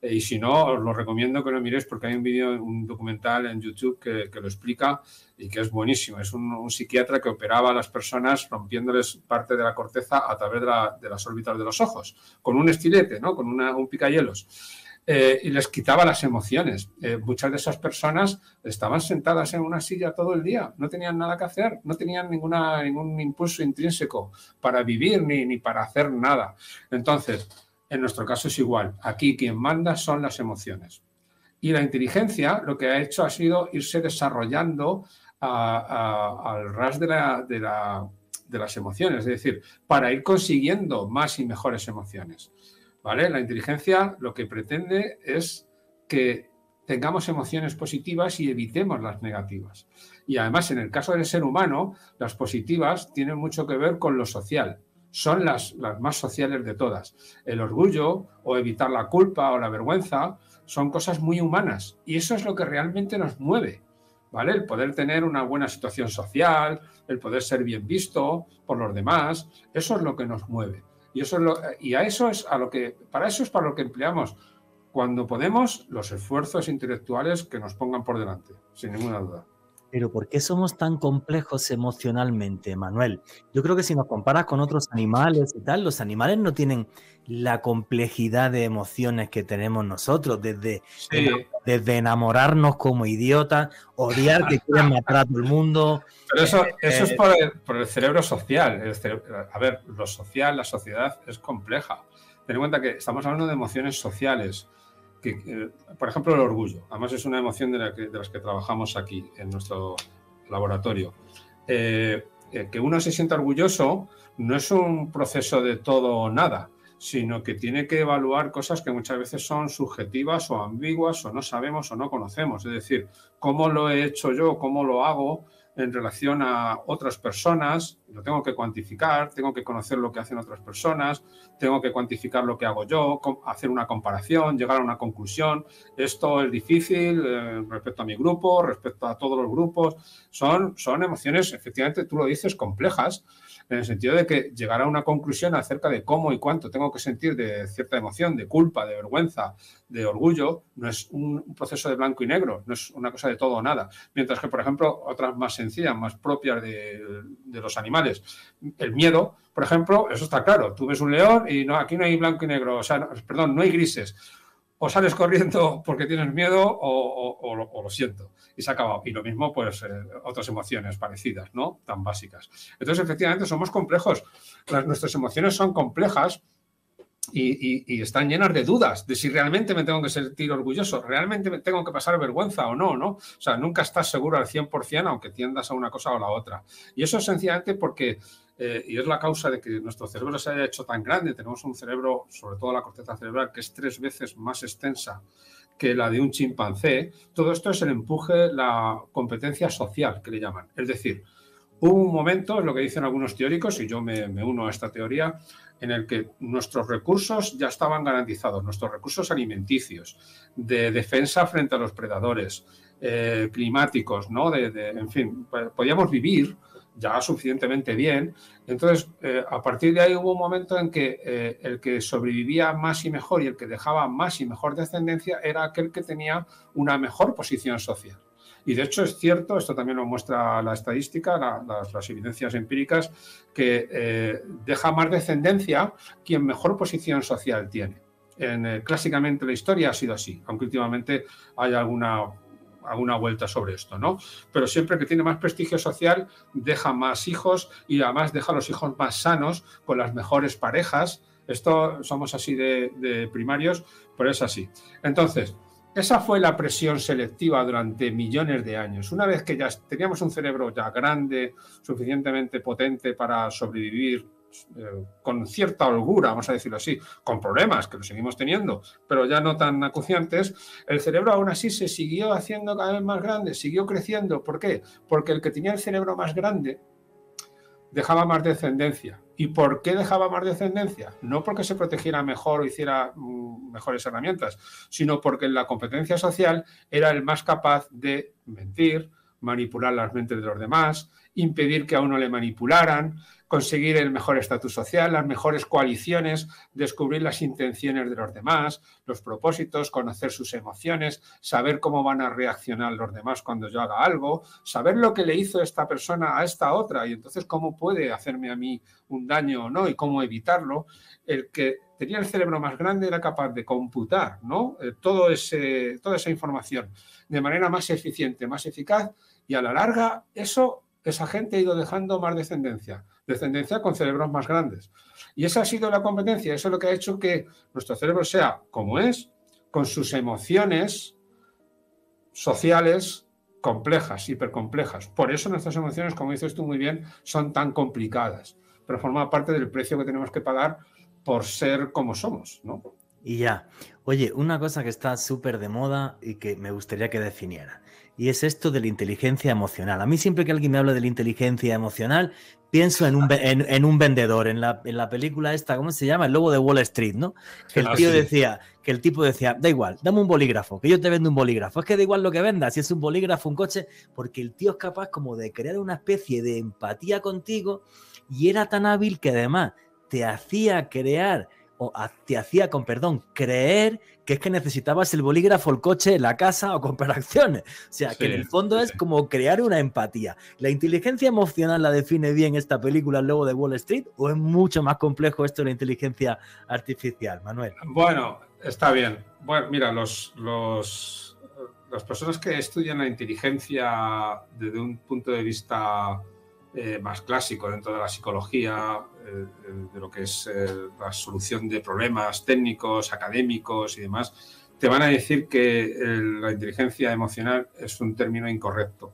Y si no, os lo recomiendo que lo miréis porque hay un documental en YouTube que lo explica y que es buenísimo. Es un psiquiatra que operaba a las personas rompiéndoles parte de la corteza a través de las órbitas de los ojos, con un estilete, ¿no? Con un picahielos. Y les quitaba las emociones. Muchas de esas personas estaban sentadas en una silla todo el día, no tenían nada que hacer, no tenían ningún impulso intrínseco para vivir ni para hacer nada. Entonces, en nuestro caso es igual. Aquí quien manda son las emociones. Y la inteligencia lo que ha hecho ha sido irse desarrollando al ras de las emociones, es decir, para ir consiguiendo más y mejores emociones. ¿Vale? La inteligencia lo que pretende es que tengamos emociones positivas y evitemos las negativas. Y además, en el caso del ser humano, las positivas tienen mucho que ver con lo social. Son las más sociales de todas. El orgullo o evitar la culpa o la vergüenza son cosas muy humanas y eso es lo que realmente nos mueve, ¿vale? El poder tener una buena situación social, el poder ser bien visto por los demás, eso es lo que nos mueve. Para eso es para lo que empleamos, cuando podemos, los esfuerzos intelectuales que nos pongan por delante, sin ninguna duda. Pero ¿por qué somos tan complejos emocionalmente, Manuel? Yo creo que si nos comparas con otros animales y tal, los animales no tienen la complejidad de emociones que tenemos nosotros, desde enamorarnos como idiotas, odiar que quieren matar a todo el mundo. Pero eso es por el cerebro social. A ver, lo social, la sociedad es compleja. Ten en cuenta que estamos hablando de emociones sociales. Por ejemplo, el orgullo. Además, es una emoción de las que trabajamos aquí en nuestro laboratorio. Que uno se sienta orgulloso no es un proceso de todo o nada, sino que tiene que evaluar cosas que muchas veces son subjetivas o ambiguas o no sabemos o no conocemos. Es decir, cómo lo he hecho yo, cómo lo hago en relación a otras personas, lo tengo que cuantificar, tengo que conocer lo que hacen otras personas, tengo que cuantificar lo que hago yo, hacer una comparación, llegar a una conclusión. Esto es difícil respecto a mi grupo, respecto a todos los grupos. Son emociones, efectivamente, tú lo dices, complejas, en el sentido de que llegar a una conclusión acerca de cómo y cuánto tengo que sentir de cierta emoción, de culpa, de vergüenza, de orgullo, no es un proceso de blanco y negro, no es una cosa de todo o nada. Mientras que, por ejemplo, otras más sencillas, más propias de los animales, el miedo, por ejemplo, eso está claro. Tú ves un león y aquí no hay blanco y negro, o sea, perdón, no hay grises. O sales corriendo porque tienes miedo o lo siento. Y se ha acabado. Y lo mismo, pues, otras emociones parecidas, ¿no? Tan básicas. Entonces, efectivamente, somos complejos. Nuestras emociones son complejas y están llenas de dudas de si realmente me tengo que sentir orgulloso, realmente me tengo que pasar vergüenza o no, ¿no? O sea, nunca estás seguro al 100%, aunque tiendas a una cosa o a la otra. Y eso es sencillamente porque... y es la causa de que nuestro cerebro se haya hecho tan grande. Tenemos un cerebro, sobre todo la corteza cerebral, que es 3 veces más extensa que la de un chimpancé. Todo esto es el empuje, la competencia social, que le llaman. Es decir, hubo un momento, es lo que dicen algunos teóricos, y yo me uno a esta teoría, en el que nuestros recursos ya estaban garantizados, nuestros recursos alimenticios, de defensa frente a los predadores, climáticos, ¿no? En fin, podíamos vivir ya suficientemente bien. Entonces, a partir de ahí hubo un momento en que el que sobrevivía más y mejor y el que dejaba más y mejor descendencia era aquel que tenía una mejor posición social. Y de hecho es cierto, esto también lo muestra la estadística, las evidencias empíricas, que deja más descendencia quien mejor posición social tiene. Clásicamente la historia ha sido así, aunque últimamente hay alguna vuelta sobre esto, ¿no? Pero siempre que tiene más prestigio social, deja más hijos y además deja a los hijos más sanos, con las mejores parejas. Esto somos así de primarios, pero es así. Entonces, esa fue la presión selectiva durante millones de años. Una vez que ya teníamos un cerebro ya grande, suficientemente potente para sobrevivir con cierta holgura, vamos a decirlo así, con problemas que lo seguimos teniendo, pero ya no tan acuciantes, el cerebro aún así se siguió haciendo cada vez más grande, siguió creciendo. ¿Por qué? Porque el que tenía el cerebro más grande dejaba más descendencia. ¿Y por qué dejaba más descendencia? No porque se protegiera mejor o hiciera mejores herramientas, sino porque en la competencia social era el más capaz de mentir, manipular las mentes de los demás, impedir que a uno le manipularan, conseguir el mejor estatus social, las mejores coaliciones, descubrir las intenciones de los demás, los propósitos, conocer sus emociones, saber cómo van a reaccionar los demás cuando yo haga algo, saber lo que le hizo esta persona a esta otra y entonces cómo puede hacerme a mí un daño o no y cómo evitarlo. El que tenía el cerebro más grande era capaz de computar, ¿no? Toda esa información de manera más eficiente, más eficaz, y a la larga esa gente ha ido dejando más descendencia con cerebros más grandes. Y esa ha sido la competencia, eso es lo que ha hecho que nuestro cerebro sea como es, con sus emociones sociales complejas, hipercomplejas. Por eso nuestras emociones, como dices tú muy bien, son tan complicadas, pero forma parte del precio que tenemos que pagar por ser como somos, ¿no? Y ya. Oye, una cosa que está súper de moda y que me gustaría que definiera, y es esto de la inteligencia emocional. A mí siempre que alguien me habla de la inteligencia emocional, pienso en un vendedor, en la película esta, ¿cómo se llama? El lobo de Wall Street, ¿no? Que el tipo decía, da igual, dame un bolígrafo, que yo te vendo un bolígrafo. Es que da igual lo que vendas, si es un bolígrafo, un coche, porque el tío es capaz como de crear una especie de empatía contigo y era tan hábil que además te hacía crear o te hacía, con perdón, creer que es que necesitabas el bolígrafo, el coche, la casa o comprar acciones. O sea, que en el fondo es como crear una empatía. ¿La inteligencia emocional la define bien esta película, El Lobo de Wall Street, o es mucho más complejo esto de la inteligencia artificial, Manuel? Bueno, está bien. Bueno, mira, las personas que estudian la inteligencia desde un punto de vista más clásico dentro de la psicología, de lo que es la solución de problemas técnicos, académicos y demás, te van a decir que la inteligencia emocional es un término incorrecto,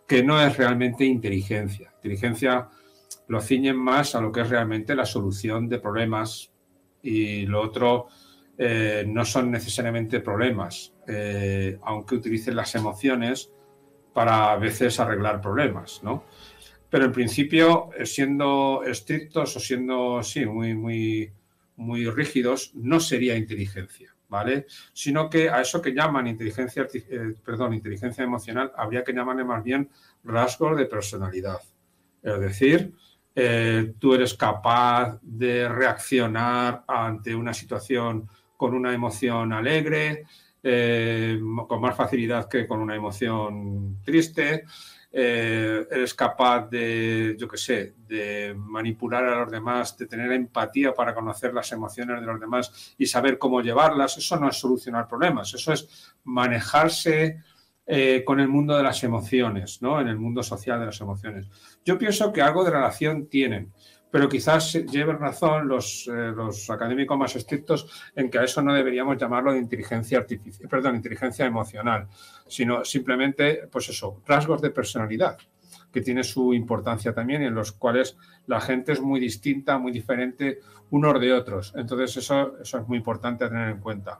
que no es realmente inteligencia. Inteligencia lo ciñen más a lo que es realmente la solución de problemas, y lo otro no son necesariamente problemas, aunque utilicen las emociones para a veces arreglar problemas, ¿no? Pero en principio, siendo estrictos o siendo, sí, muy rígidos, no sería inteligencia, ¿vale? Sino que a eso que llaman inteligencia emocional, habría que llamarle más bien rasgos de personalidad. Es decir, tú eres capaz de reaccionar ante una situación con una emoción alegre, con más facilidad que con una emoción triste. Eres capaz de, yo qué sé, de manipular a los demás, de tener empatía para conocer las emociones de los demás y saber cómo llevarlas. Eso no es solucionar problemas, eso es manejarse con el mundo de las emociones, ¿no? En el mundo social de las emociones. Yo pienso que algo de relación tienen, pero quizás lleven razón los académicos más estrictos en que a eso no deberíamos llamarlo de inteligencia emocional, sino simplemente, pues eso, rasgos de personalidad, que tiene su importancia también y en los cuales la gente es muy distinta, muy diferente unos de otros. Entonces eso es muy importante a tener en cuenta.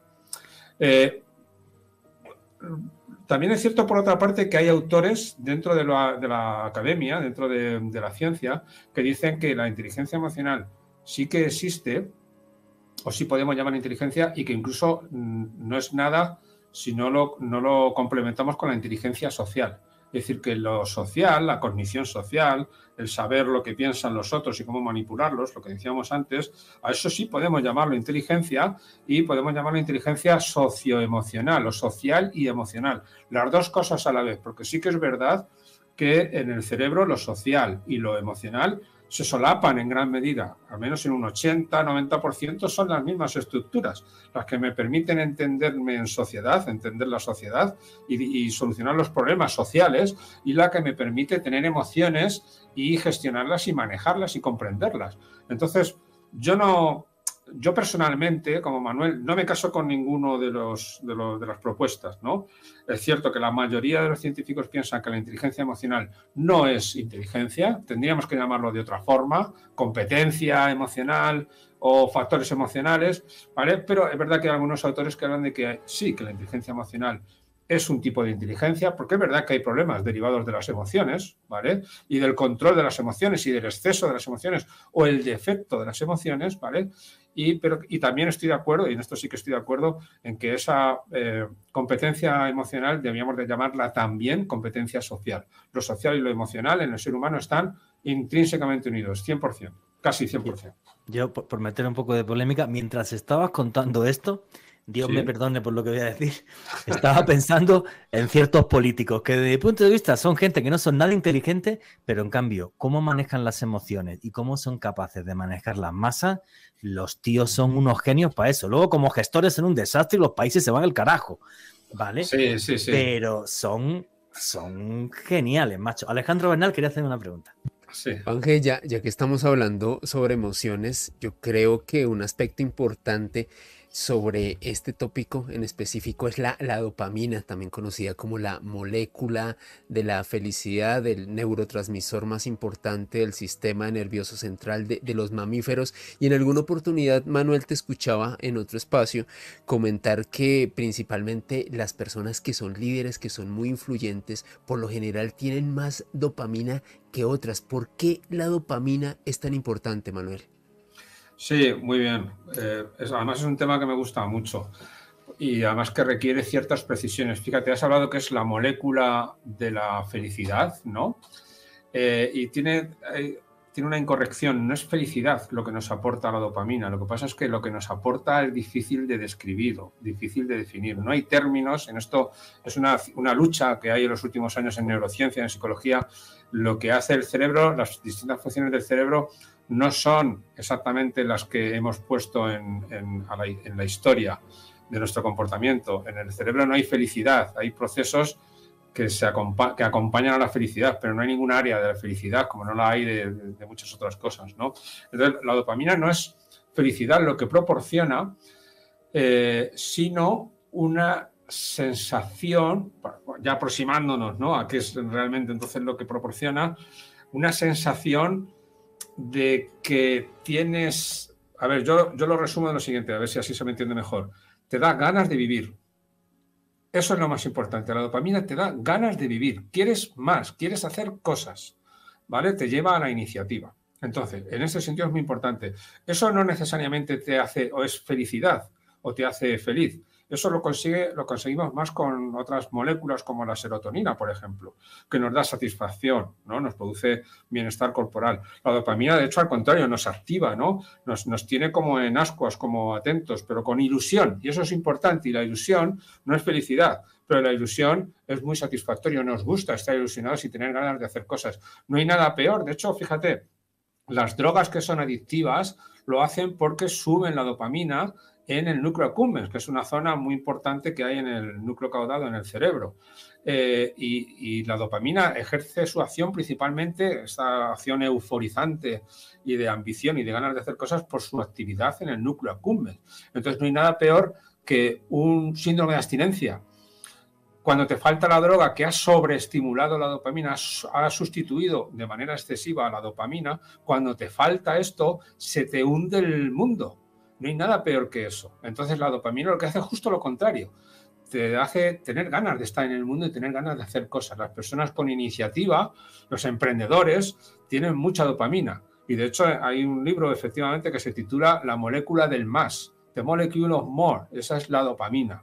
También es cierto, por otra parte, que hay autores dentro de la academia, dentro de la ciencia, que dicen que la inteligencia emocional sí que existe, o sí podemos llamar inteligencia, y que incluso no es nada si no lo complementamos con la inteligencia social. Es decir, que lo social, la cognición social, el saber lo que piensan los otros y cómo manipularlos, lo que decíamos antes, a eso sí podemos llamarlo inteligencia, y podemos llamarlo inteligencia socioemocional o social y emocional. Las dos cosas a la vez, porque sí que es verdad que en el cerebro lo social y lo emocional se solapan en gran medida, al menos en un 80-90% son las mismas estructuras, las que me permiten entenderme en sociedad, entender la sociedad y solucionar los problemas sociales, y la que me permite tener emociones y gestionarlas y manejarlas y comprenderlas. Entonces, yo personalmente, como Manuel, no me caso con ninguno de las propuestas, ¿no? Es cierto que la mayoría de los científicos piensan que la inteligencia emocional no es inteligencia, tendríamos que llamarlo de otra forma, competencia emocional o factores emocionales, ¿vale? Pero es verdad que hay algunos autores que hablan de que sí, que la inteligencia emocional es un tipo de inteligencia, porque es verdad que hay problemas derivados de las emociones, ¿vale? Y del control de las emociones y del exceso de las emociones o el defecto de las emociones, ¿vale? Y también estoy de acuerdo, y en esto sí que estoy de acuerdo, en que esa competencia emocional deberíamos de llamarla también competencia social. Lo social y lo emocional en el ser humano están intrínsecamente unidos, 100%, casi 100%. Yo, por meter un poco de polémica, mientras estabas contando esto, Dios me perdone por lo que voy a decir, estaba pensando en ciertos políticos que desde mi punto de vista son gente que no son nada inteligente, pero en cambio, cómo manejan las emociones y cómo son capaces de manejar las masas, los tíos son unos genios para eso. Luego, como gestores, son un desastre y los países se van al carajo, ¿vale? Sí. Pero son geniales, macho. Alejandro Bernal quería hacer una pregunta. Sí. Ángel, ya que estamos hablando sobre emociones, yo creo que un aspecto importante sobre este tópico en específico es la dopamina, también conocida como la molécula de la felicidad, el neurotransmisor más importante del sistema nervioso central de los mamíferos. Y en alguna oportunidad, Manuel, te escuchaba en otro espacio comentar que principalmente las personas que son líderes, que son muy influyentes, por lo general tienen más dopamina que otras. ¿Por qué la dopamina es tan importante, Manuel? Sí, muy bien. Además es un tema que me gusta mucho y además que requiere ciertas precisiones. Fíjate, has hablado que es la molécula de la felicidad, ¿no? Y tiene tiene una incorrección. No es felicidad lo que nos aporta la dopamina. Lo que pasa es que lo que nos aporta es difícil de describir, difícil de definir. No hay términos. En esto es una lucha que hay en los últimos años en neurociencia, en psicología. Lo que hace el cerebro, las distintas funciones del cerebro, no son exactamente las que hemos puesto en la historia de nuestro comportamiento. En el cerebro no hay felicidad, hay procesos que acompañan a la felicidad, pero no hay ningún área de la felicidad como no la hay de muchas otras cosas, ¿no? Entonces, la dopamina no es felicidad lo que proporciona, sino una sensación, ya aproximándonos, ¿no?, a qué es realmente entonces lo que proporciona, una sensación de que tienes... A ver, yo lo resumo de lo siguiente, a ver si así se me entiende mejor. Te da ganas de vivir. Eso es lo más importante. La dopamina te da ganas de vivir. Quieres más, quieres hacer cosas, ¿vale? Te lleva a la iniciativa. Entonces, en ese sentido es muy importante. Eso no necesariamente te hace o es felicidad o te hace feliz. Eso lo conseguimos más con otras moléculas como la serotonina, por ejemplo, que nos da satisfacción, ¿no? Nos produce bienestar corporal. La dopamina, de hecho, al contrario, nos activa, ¿no? Nos tiene como en ascuas, como atentos, pero con ilusión. Y eso es importante. Y la ilusión no es felicidad, pero la ilusión es muy satisfactorio. Nos gusta estar ilusionados y tener ganas de hacer cosas. No hay nada peor. De hecho, fíjate, las drogas que son adictivas lo hacen porque suben la dopamina en el núcleo accumbens, que es una zona muy importante que hay en el núcleo caudado en el cerebro. Y la dopamina ejerce su acción principalmente, esta acción euforizante y de ambición y de ganas de hacer cosas por su actividad en el núcleo accumbens. Entonces no hay nada peor que un síndrome de abstinencia. Cuando te falta la droga que ha sobreestimulado la dopamina, ha sustituido de manera excesiva a la dopamina, cuando te falta esto, se te hunde el mundo. No hay nada peor que eso. Entonces la dopamina lo que hace es justo lo contrario. Te hace tener ganas de estar en el mundo y tener ganas de hacer cosas. Las personas con iniciativa, los emprendedores, tienen mucha dopamina. Y de hecho hay un libro efectivamente que se titula La molécula del más, The Molecule of More. Esa es la dopamina.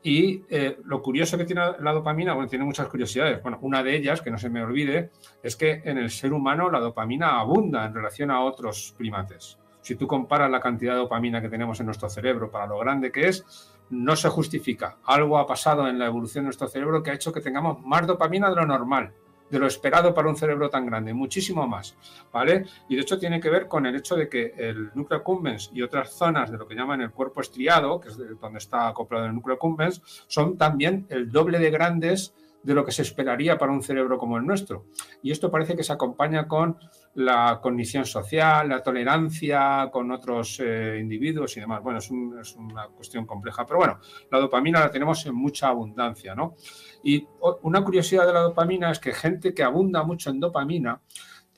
Y lo curioso que tiene la dopamina, bueno, tiene muchas curiosidades. Bueno, una de ellas, que no se me olvide, es que en el ser humano la dopamina abunda en relación a otros primates. Si tú comparas la cantidad de dopamina que tenemos en nuestro cerebro para lo grande que es, no se justifica. Algo ha pasado en la evolución de nuestro cerebro que ha hecho que tengamos más dopamina de lo normal, de lo esperado para un cerebro tan grande, muchísimo más, ¿vale? Y de hecho tiene que ver con el hecho de que el núcleo accumbens y otras zonas de lo que llaman el cuerpo estriado, que es donde está acoplado el núcleo accumbens, son también el doble de grandes de lo que se esperaría para un cerebro como el nuestro. Y esto parece que se acompaña con la cognición social, la tolerancia con otros individuos y demás. Bueno, es una cuestión compleja, pero bueno, la dopamina la tenemos en mucha abundancia, ¿no? Y una curiosidad de la dopamina es que gente que abunda mucho en dopamina,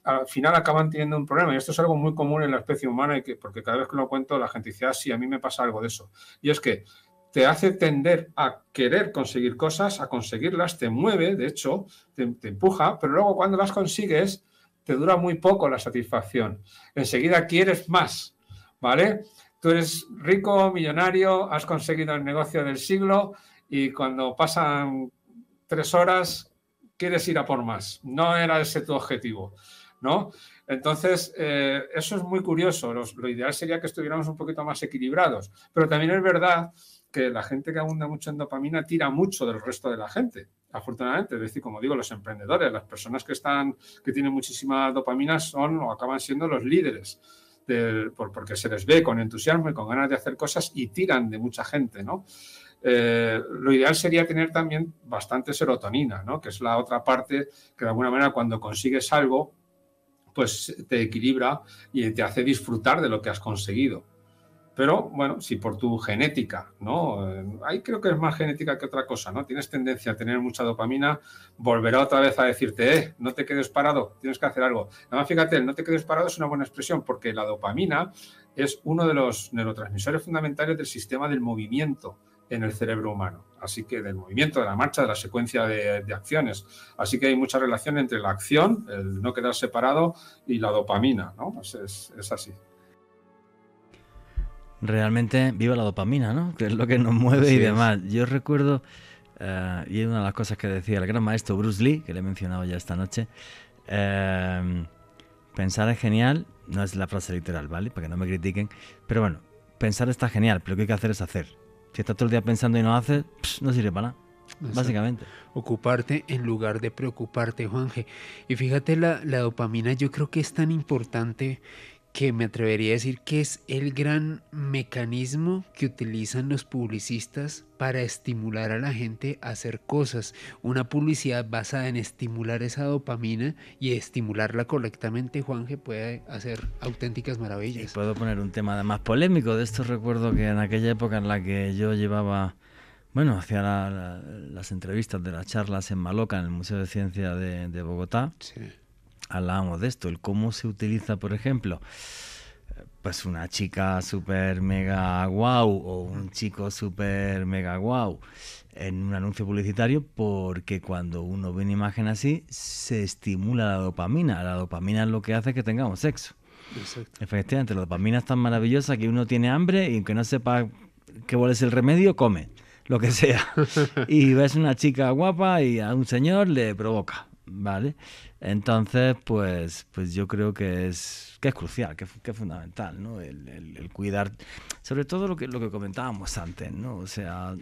al final acaban teniendo un problema, y esto es algo muy común en la especie humana, porque cada vez que lo cuento la gente dice, sí, a mí me pasa algo de eso. Y es que te hace tender a querer conseguir cosas, a conseguirlas, te mueve, de hecho, te empuja, pero luego cuando las consigues, te dura muy poco la satisfacción. Enseguida quieres más, ¿vale? Tú eres rico, millonario, has conseguido el negocio del siglo y cuando pasan 3 horas quieres ir a por más. No era ese tu objetivo, ¿no? Entonces, eso es muy curioso. Lo ideal sería que estuviéramos un poquito más equilibrados. Pero también es verdad que la gente que abunda mucho en dopamina tira mucho del resto de la gente, afortunadamente. Es decir, como digo, los emprendedores, las personas que tienen muchísima dopamina son o acaban siendo los líderes, porque se les ve con entusiasmo y con ganas de hacer cosas y tiran de mucha gente, ¿no? Lo ideal sería tener también bastante serotonina, ¿no? Que es la otra parte que de alguna manera cuando consigues algo, pues te equilibra y te hace disfrutar de lo que has conseguido. Pero, bueno, si por tu genética, ¿no? Ahí creo que es más genética que otra cosa, ¿no? Tienes tendencia a tener mucha dopamina, volverá otra vez a decirte, no te quedes parado, tienes que hacer algo. Además, fíjate, el no te quedes parado es una buena expresión porque la dopamina es uno de los neurotransmisores fundamentales del sistema del movimiento en el cerebro humano. Así que del movimiento, de la marcha, de la secuencia de acciones. Así que hay mucha relación entre la acción, el no quedarse parado y la dopamina, ¿no? Pues es así. Realmente viva la dopamina, ¿no? Que es lo que nos mueve y demás. Yo recuerdo, y una de las cosas que decía el gran maestro Bruce Lee, que le he mencionado ya esta noche, pensar es genial, no es la frase literal, ¿vale? Para que no me critiquen, pero bueno, pensar está genial, pero lo que hay que hacer es hacer. Si estás todo el día pensando y no haces, no sirve para nada. Exacto. Básicamente. Ocuparte en lugar de preocuparte, Juanje. Y fíjate, la dopamina yo creo que es tan importante que me atrevería a decir que es el gran mecanismo que utilizan los publicistas para estimular a la gente a hacer cosas. Una publicidad basada en estimular esa dopamina y estimularla correctamente, Juanje, puede hacer auténticas maravillas. Y puedo poner un tema más polémico de esto. Recuerdo que en aquella época en la que yo llevaba, bueno, hacía las entrevistas de las charlas en Maloca, en el Museo de Ciencia de Bogotá. Sí. Hablábamos de esto, el cómo se utiliza, por ejemplo, pues una chica súper mega guau o un chico súper mega guau en un anuncio publicitario, porque cuando uno ve una imagen así se estimula la dopamina. La dopamina es lo que hace que tengamos sexo. Exacto. Efectivamente, la dopamina es tan maravillosa que uno tiene hambre y aunque no sepa cuál es el remedio, come lo que sea. Y ves una chica guapa y a un señor le provoca, ¿vale? Entonces, pues yo creo que es crucial, que es fundamental, ¿no? El cuidar, sobre todo lo que comentábamos antes, ¿no? O sea,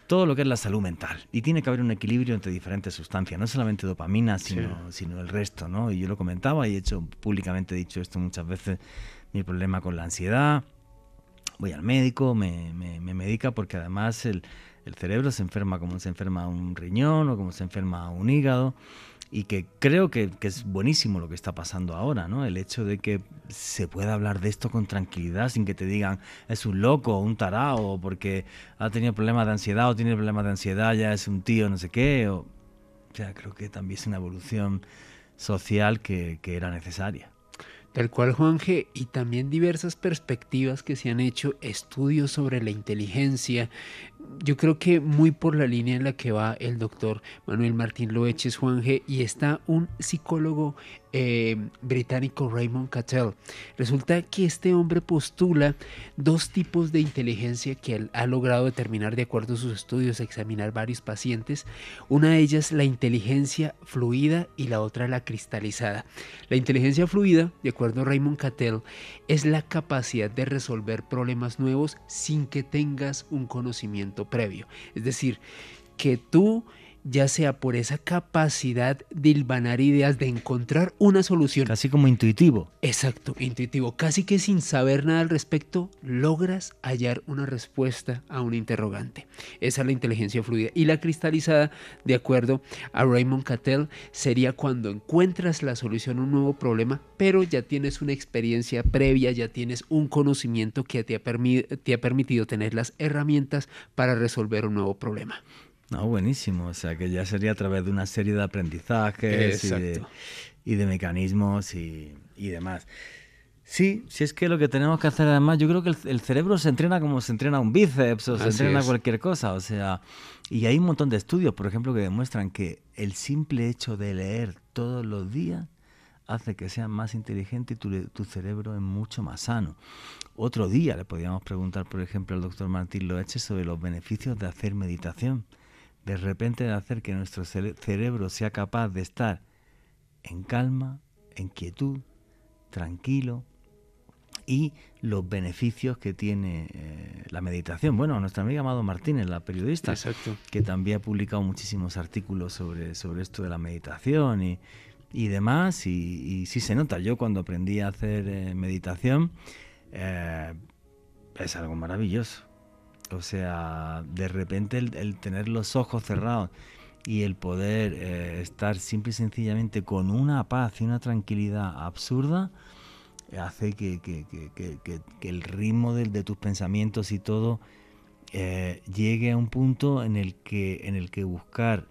todo lo que es la salud mental. Y tiene que haber un equilibrio entre diferentes sustancias, no solamente dopamina, sino el resto, ¿no? Y yo lo comentaba y públicamente he dicho esto muchas veces, mi problema con la ansiedad. Voy al médico, me medica, porque además el cerebro se enferma como se enferma un riñón o como se enferma un hígado. Y que creo que es buenísimo lo que está pasando ahora, ¿no? El hecho de que se pueda hablar de esto con tranquilidad, sin que te digan es un loco o un tarao, porque ha tenido problemas de ansiedad o tiene problemas de ansiedad, ya es un tío no sé qué. O sea, creo que también es una evolución social que era necesaria. Tal cual, Juanje, y también diversas perspectivas que se han hecho, estudios sobre la inteligencia. Yo creo que muy por la línea en la que va el doctor Manuel Martín Loeches, Juanje, y está un psicólogo británico, Raymond Cattell. Resulta que este hombre postula dos tipos de inteligencia que él ha logrado determinar de acuerdo a sus estudios, examinar varios pacientes. Una de ellas, la inteligencia fluida, y la otra, la cristalizada. La inteligencia fluida, de acuerdo a Raymond Cattell, es la capacidad de resolver problemas nuevos sin que tengas un conocimiento previo. Es decir, que tú, ya sea por esa capacidad de hilvanar ideas, de encontrar una solución. Casi como intuitivo. Exacto, intuitivo. Casi que sin saber nada al respecto, logras hallar una respuesta a un interrogante. Esa es la inteligencia fluida. Y la cristalizada, de acuerdo a Raymond Cattell, sería cuando encuentras la solución a un nuevo problema, pero ya tienes una experiencia previa, ya tienes un conocimiento que te ha permitido tener las herramientas para resolver un nuevo problema. No, buenísimo, o sea que ya sería a través de una serie de aprendizajes y de mecanismos y demás. Sí, si es que lo que tenemos que hacer además, yo creo que el cerebro se entrena como se entrena un bíceps o se entrena cualquier cosa, o sea, y hay un montón de estudios, por ejemplo, que demuestran que el simple hecho de leer todos los días hace que seas más inteligente y tu cerebro es mucho más sano. Otro día le podríamos preguntar, por ejemplo, al doctor Martín Loeches sobre los beneficios de hacer meditación. De repente, de hacer que nuestro cerebro sea capaz de estar en calma, en quietud, tranquilo, y los beneficios que tiene la meditación. Bueno, nuestra amiga Amado Martínez, la periodista, exacto, que también ha publicado muchísimos artículos sobre esto de la meditación y demás, y sí se nota. Yo cuando aprendí a hacer meditación, es algo maravilloso. O sea, de repente el tener los ojos cerrados y el poder estar simple y sencillamente con una paz y una tranquilidad absurda hace que el ritmo de tus pensamientos y todo llegue a un punto en el que buscar,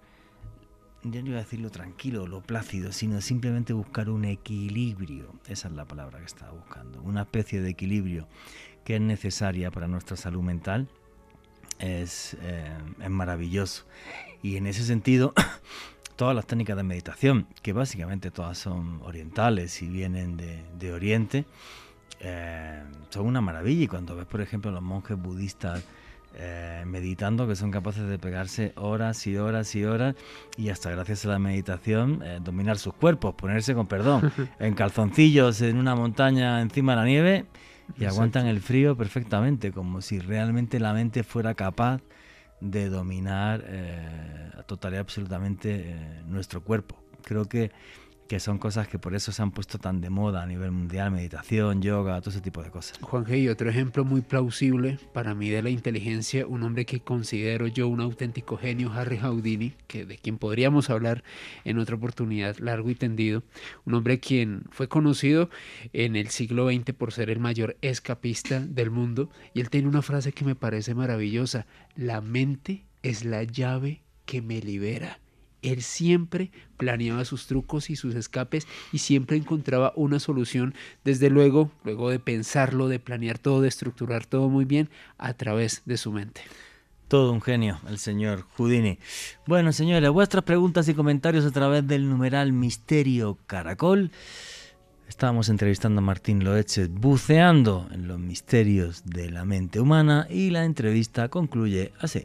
yo no iba a decir lo tranquilo, lo plácido, sino simplemente buscar un equilibrio. Esa es la palabra que estaba buscando, una especie de equilibrio que es necesaria para nuestra salud mental. Es maravilloso, y en ese sentido todas las técnicas de meditación, que básicamente todas son orientales y vienen de Oriente, son una maravilla. Y cuando ves, por ejemplo, los monjes budistas meditando, que son capaces de pegarse horas y horas y horas y hasta gracias a la meditación dominar sus cuerpos, ponerse, con perdón, en calzoncillos en una montaña encima de la nieve y aguantan el frío perfectamente, como si realmente la mente fuera capaz de dominar total y absolutamente nuestro cuerpo. Creo que son cosas que por eso se han puesto tan de moda a nivel mundial: meditación, yoga, todo ese tipo de cosas. Juanje, y otro ejemplo muy plausible para mí de la inteligencia, un hombre que considero yo un auténtico genio, Harry Houdini, de quien podríamos hablar en otra oportunidad largo y tendido, un hombre quien fue conocido en el siglo XX por ser el mayor escapista del mundo, y él tiene una frase que me parece maravillosa: la mente es la llave que me libera. Él siempre planeaba sus trucos y sus escapes y siempre encontraba una solución, desde luego de pensarlo, de planear todo, de estructurar todo muy bien a través de su mente. Todo un genio, el señor Houdini. Bueno, señores, vuestras preguntas y comentarios a través del numeral Misterio Caracol. Estábamos entrevistando a Martín Loeches, buceando en los misterios de la mente humana, y la entrevista concluye así.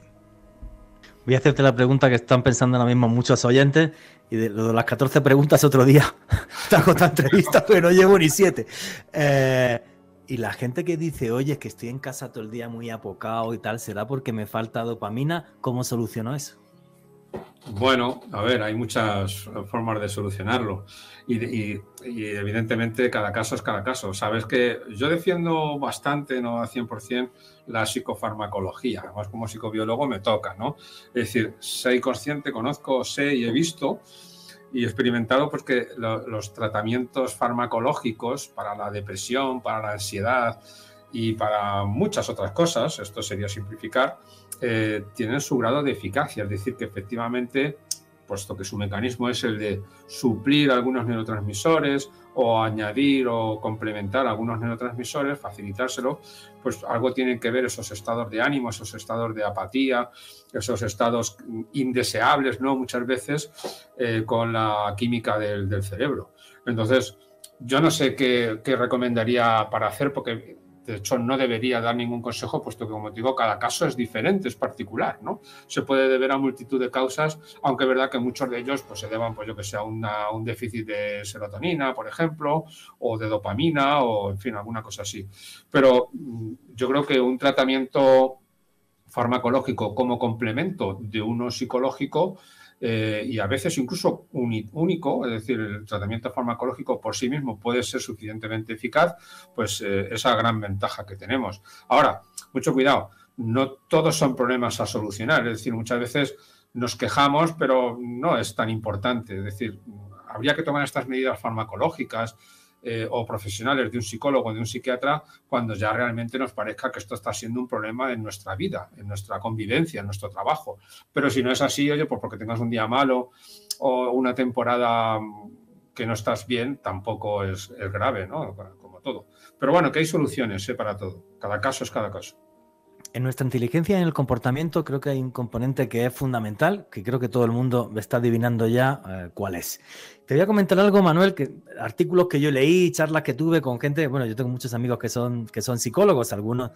Voy a hacerte la pregunta que están pensando ahora mismo muchos oyentes, y de lo de las 14 preguntas otro día te hago esta entrevista, pero no llevo ni 7. Y la gente que dice, oye, es que estoy en casa todo el día muy apocado y tal, ¿será porque me falta dopamina? ¿Cómo soluciono eso? Bueno, a ver, hay muchas formas de solucionarlo y evidentemente cada caso es cada caso. Sabes que yo defiendo bastante, no al 100%, la psicofarmacología. Además, como psicobiólogo me toca, ¿no? Es decir, soy consciente, conozco, sé y he visto y experimentado pues que los tratamientos farmacológicos para la depresión, para la ansiedad y para muchas otras cosas, esto sería simplificar, tienen su grado de eficacia, es decir, que efectivamente, puesto que su mecanismo es el de suplir algunos neurotransmisores o añadir o complementar algunos neurotransmisores, facilitárselo, pues algo tienen que ver esos estados de ánimo, esos estados de apatía, esos estados indeseables, ¿no? Muchas veces con la química del cerebro. Entonces, yo no sé qué recomendaría para hacer, porque de hecho no debería dar ningún consejo, puesto que, como te digo, cada caso es diferente, es particular, ¿no? Se puede deber a multitud de causas, aunque es verdad que muchos de ellos pues, se deban, pues yo que sé, a un déficit de serotonina, por ejemplo, o de dopamina, o en fin, alguna cosa así. Pero yo creo que un tratamiento farmacológico como complemento de uno psicológico, y a veces incluso único, es decir, el tratamiento farmacológico por sí mismo puede ser suficientemente eficaz, pues esa gran ventaja que tenemos. Ahora, mucho cuidado, no todos son problemas a solucionar, es decir, muchas veces nos quejamos, pero no es tan importante, es decir, habría que tomar estas medidas farmacológicas o profesionales de un psicólogo o de un psiquiatra cuando ya realmente nos parezca que esto está siendo un problema en nuestra vida, en nuestra convivencia, en nuestro trabajo. Pero si no es así, oye, pues porque tengas un día malo o una temporada que no estás bien, tampoco es grave, ¿no? Como todo. Pero bueno, que hay soluciones para todo. Cada caso es cada caso. En nuestra inteligencia y en el comportamiento creo que hay un componente que es fundamental, que creo que todo el mundo está adivinando ya cuál es. Te voy a comentar algo, Manuel, que artículos que yo leí, charlas que tuve con gente, bueno, yo tengo muchos amigos que son psicólogos, algunos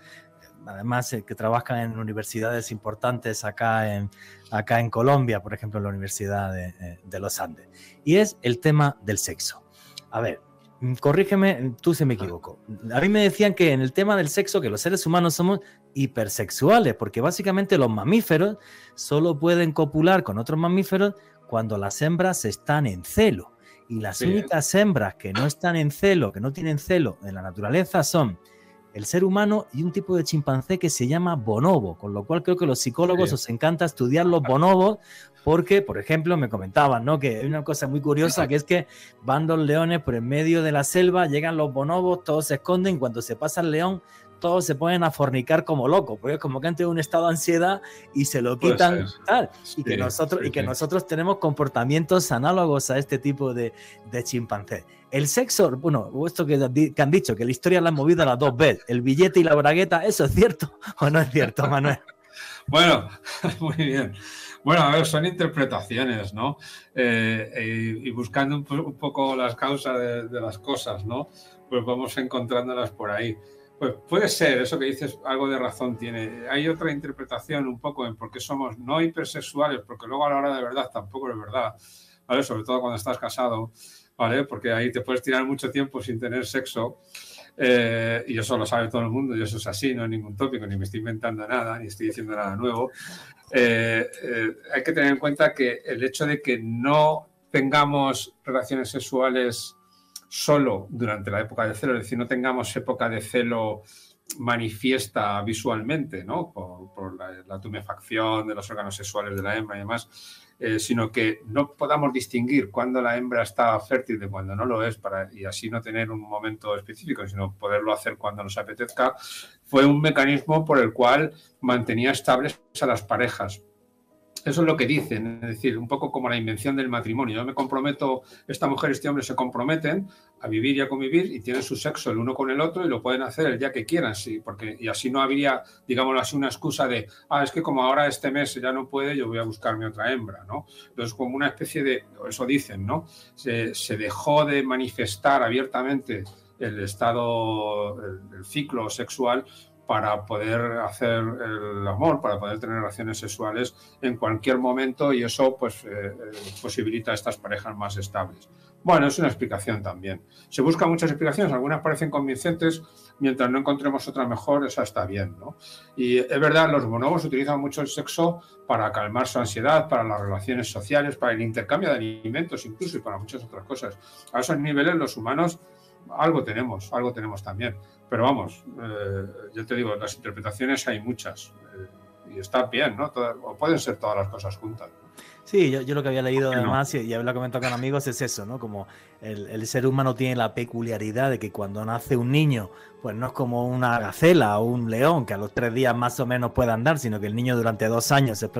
además que trabajan en universidades importantes acá en Colombia, por ejemplo, en la Universidad de los Andes. Y es el tema del sexo. A ver, corrígeme tú si me equivoco. A mí me decían que en el tema del sexo, que los seres humanos somos hipersexuales, porque básicamente los mamíferos solo pueden copular con otros mamíferos cuando las hembras están en celo. Y las únicas hembras que no están en celo, que no tienen celo en la naturaleza, son el ser humano y un tipo de chimpancé que se llama bonobo, con lo cual creo que los psicólogos os encanta estudiar los bonobos porque, por ejemplo, me comentaban, ¿no?, que hay una cosa muy curiosa, que es que van los leones por en medio de la selva, llegan los bonobos, todos se esconden, y cuando se pasa el león, todos se ponen a fornicar como locos, porque es como que han tenido un estado de ansiedad y se lo quitan, tal, y que nosotros tenemos comportamientos análogos a este tipo de chimpancés. El sexo, bueno, esto que han dicho, que la historia la han movido a las dos veces, el billete y la bragueta, ¿eso es cierto o no es cierto, Manuel? Bueno, muy bien. Bueno, a ver, son interpretaciones, ¿no? Y buscando un poco las causas de las cosas, ¿no? Pues vamos encontrándolas por ahí. Pues puede ser, eso que dices, algo de razón tiene. Hay otra interpretación un poco en por qué somos no hipersexuales, porque luego a la hora de verdad tampoco es verdad, ¿vale? Sobre todo cuando estás casado, ¿vale? Porque ahí te puedes tirar mucho tiempo sin tener sexo, y eso lo sabe todo el mundo, y eso es así, no es ningún tópico, ni me estoy inventando nada, ni estoy diciendo nada nuevo. Hay que tener en cuenta que el hecho de que no tengamos relaciones sexuales solo durante la época de celo, es decir, no tengamos época de celo manifiesta visualmente, ¿no? Por la tumefacción de los órganos sexuales de la hembra y demás, sino que no podamos distinguir cuándo la hembra está fértil de cuando no lo es, y así no tener un momento específico, sino poderlo hacer cuando nos apetezca, fue un mecanismo por el cual mantenía estables a las parejas. Eso es lo que dicen, es decir, un poco como la invención del matrimonio. Yo me comprometo, esta mujer y este hombre se comprometen a vivir y a convivir y tienen su sexo el uno con el otro y lo pueden hacer el día que quieran, sí, y así no habría, digámoslo así, una excusa de, es que como ahora este mes ya no puede, yo voy a buscarme otra hembra, ¿no? Entonces, como una especie de, eso dicen, ¿no? Se dejó de manifestar abiertamente el estado, el ciclo sexual, para poder hacer el amor, para poder tener relaciones sexuales en cualquier momento, y eso pues posibilita a estas parejas más estables. Bueno, es una explicación también. Se buscan muchas explicaciones, algunas parecen convincentes, mientras no encontremos otra mejor, esa está bien, ¿no? Y es verdad, los bonobos utilizan mucho el sexo para calmar su ansiedad, para las relaciones sociales, para el intercambio de alimentos incluso, y para muchas otras cosas. A esos niveles los humanos algo tenemos también. Pero vamos, yo te digo, las interpretaciones hay muchas, y está bien, ¿no? O pueden ser todas las cosas juntas. Sí, yo lo que había leído además, y había comentado con amigos, es eso, ¿no? Como el ser humano tiene la peculiaridad de que cuando nace un niño, pues no es como una gacela o un león que a los 3 días más o menos puede andar, sino que el niño durante 2 años no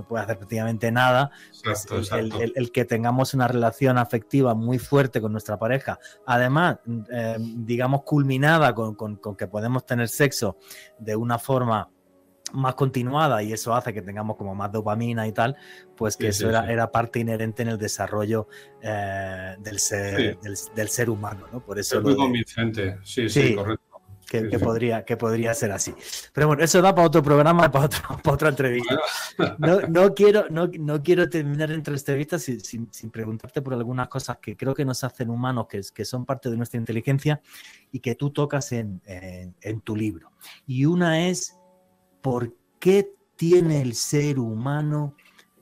puede hacer prácticamente nada. Exacto, pues exacto. El que tengamos una relación afectiva muy fuerte con nuestra pareja, además, digamos, culminada con que podemos tener sexo de una forma más continuada, y eso hace que tengamos como más dopamina y tal, pues que eso era parte inherente en el desarrollo del ser humano, ¿no? Por eso es muy convincente, sí, correcto. Que podría ser así. Pero bueno, eso da para otro programa, para otra entrevista. Bueno. No quiero terminar entre entrevistas sin preguntarte por algunas cosas que creo que nos hacen humanos, que son parte de nuestra inteligencia y que tú tocas en tu libro. Y una es: ¿por qué tiene el ser humano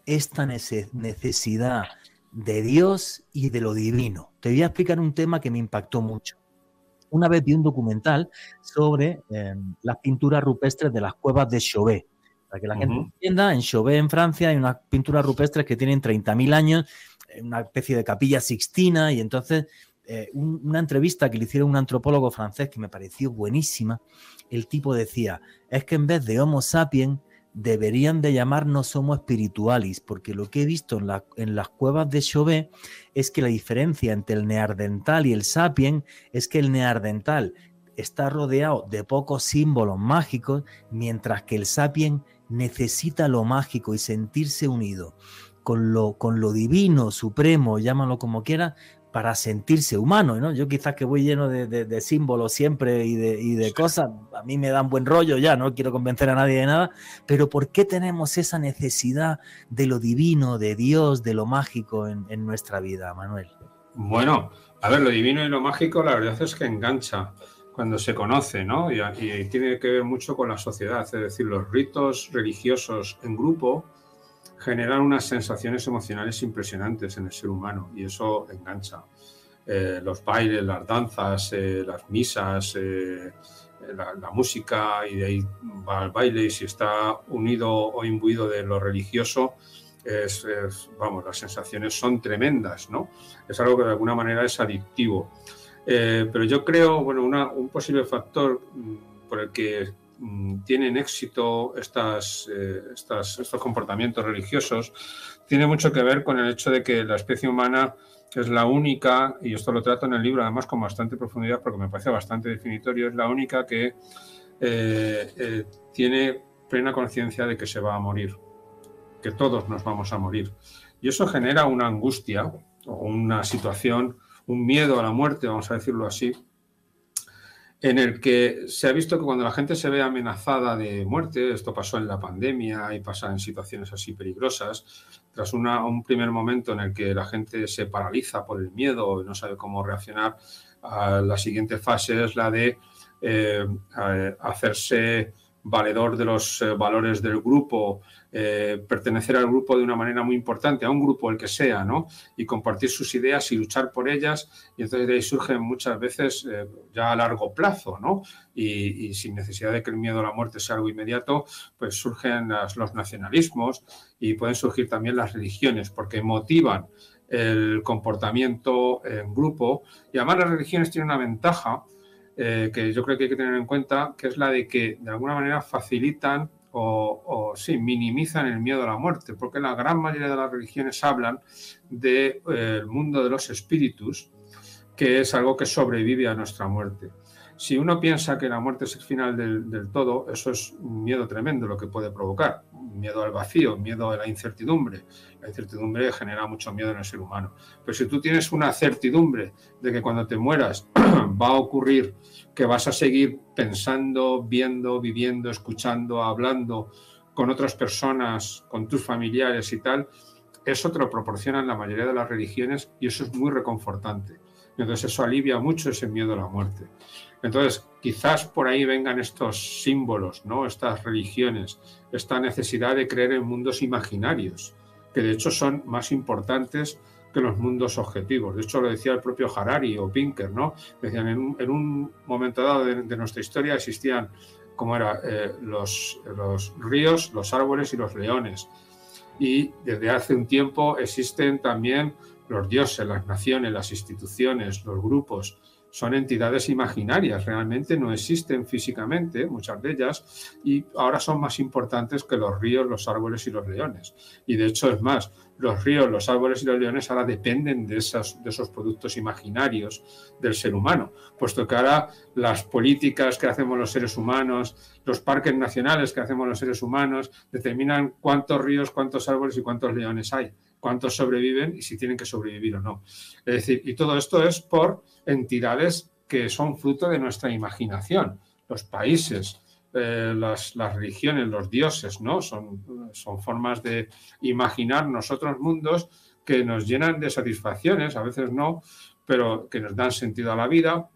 esta necesidad de Dios y de lo divino? Te voy a explicar un tema que me impactó mucho. Una vez vi un documental sobre las pinturas rupestres de las cuevas de Chauvet. Para que la gente entienda, en Chauvet, en Francia, hay unas pinturas rupestres que tienen 30.000 años, una especie de capilla sixtina, y entonces una entrevista que le hicieron a un antropólogo francés que me pareció buenísima. El tipo decía, es que en vez de Homo sapiens deberían de llamarnos Homo spiritualis, porque lo que he visto en las cuevas de Chauvet es que la diferencia entre el neandertal y el sapiens es que el neandertal está rodeado de pocos símbolos mágicos, mientras que el sapiens necesita lo mágico y sentirse unido con lo divino, supremo, llámalo como quieras, para sentirse humano, ¿no? Yo quizás que voy lleno de símbolos siempre y de cosas, a mí me dan buen rollo ya, no quiero convencer a nadie de nada, pero ¿por qué tenemos esa necesidad de lo divino, de Dios, de lo mágico en nuestra vida, Manuel? Bueno, a ver, lo divino y lo mágico la verdad es que engancha cuando se conoce, ¿no? Y tiene que ver mucho con la sociedad, es decir, los ritos religiosos en grupo generan unas sensaciones emocionales impresionantes en el ser humano, y eso engancha. Los bailes, las danzas, las misas, la música, y de ahí va al baile, y si está unido o imbuido de lo religioso, vamos, las sensaciones son tremendas, ¿no? Es algo que de alguna manera es adictivo. Pero yo creo, bueno, un posible factor por el que tienen éxito estos comportamientos religiosos tiene mucho que ver con el hecho de que la especie humana es la única, y esto lo trato en el libro además con bastante profundidad porque me parece bastante definitorio, es la única que tiene plena conciencia de que se va a morir, que todos nos vamos a morir, y eso genera una angustia o una situación, un miedo a la muerte, vamos a decirlo así, en el que se ha visto que cuando la gente se ve amenazada de muerte, esto pasó en la pandemia y pasa en situaciones así peligrosas, tras un primer momento en el que la gente se paraliza por el miedo y no sabe cómo reaccionar, la siguiente fase es la de hacerse valedor de los valores del grupo, pertenecer al grupo de una manera muy importante, a un grupo el que sea, ¿no? Y compartir sus ideas y luchar por ellas, y entonces de ahí surgen muchas veces ya a largo plazo, ¿no? Y sin necesidad de que el miedo a la muerte sea algo inmediato, pues surgen los nacionalismos y pueden surgir también las religiones, porque motivan el comportamiento en grupo, y además las religiones tienen una ventaja que yo creo que hay que tener en cuenta, que es la de que de alguna manera facilitan sí, minimizan el miedo a la muerte, porque la gran mayoría de las religiones hablan del mundo de los espíritus, que es algo que sobrevive a nuestra muerte. Si uno piensa que la muerte es el final del todo, eso es un miedo tremendo lo que puede provocar. Miedo al vacío, miedo a la incertidumbre. La incertidumbre genera mucho miedo en el ser humano. Pero si tú tienes una certidumbre de que cuando te mueras va a ocurrir que vas a seguir pensando, viendo, viviendo, escuchando, hablando con otras personas, con tus familiares y tal, eso te lo proporcionan la mayoría de las religiones y eso es muy reconfortante. Entonces eso alivia mucho ese miedo a la muerte. Entonces, quizás por ahí vengan estos símbolos, ¿no? Estas religiones, esta necesidad de creer en mundos imaginarios, que de hecho son más importantes que los mundos objetivos. De hecho, lo decía el propio Harari o Pinker, ¿no? Decían, en un momento dado de nuestra historia existían, como era, los ríos, los árboles y los leones. Y desde hace un tiempo existen también los dioses, las naciones, las instituciones, los grupos. Son entidades imaginarias, realmente no existen físicamente, muchas de ellas, y ahora son más importantes que los ríos, los árboles y los leones. Y de hecho es más, los ríos, los árboles y los leones ahora dependen de esos productos imaginarios del ser humano, puesto que ahora las políticas que hacemos los seres humanos, los parques nacionales que hacemos los seres humanos, determinan cuántos ríos, cuántos árboles y cuántos leones hay, cuántos sobreviven y si tienen que sobrevivir o no. Es decir, y todo esto es por entidades que son fruto de nuestra imaginación. Los países, las religiones, los dioses, ¿no? Son formas de imaginar nosotros mundos que nos llenan de satisfacciones, a veces no, pero que nos dan sentido a la vida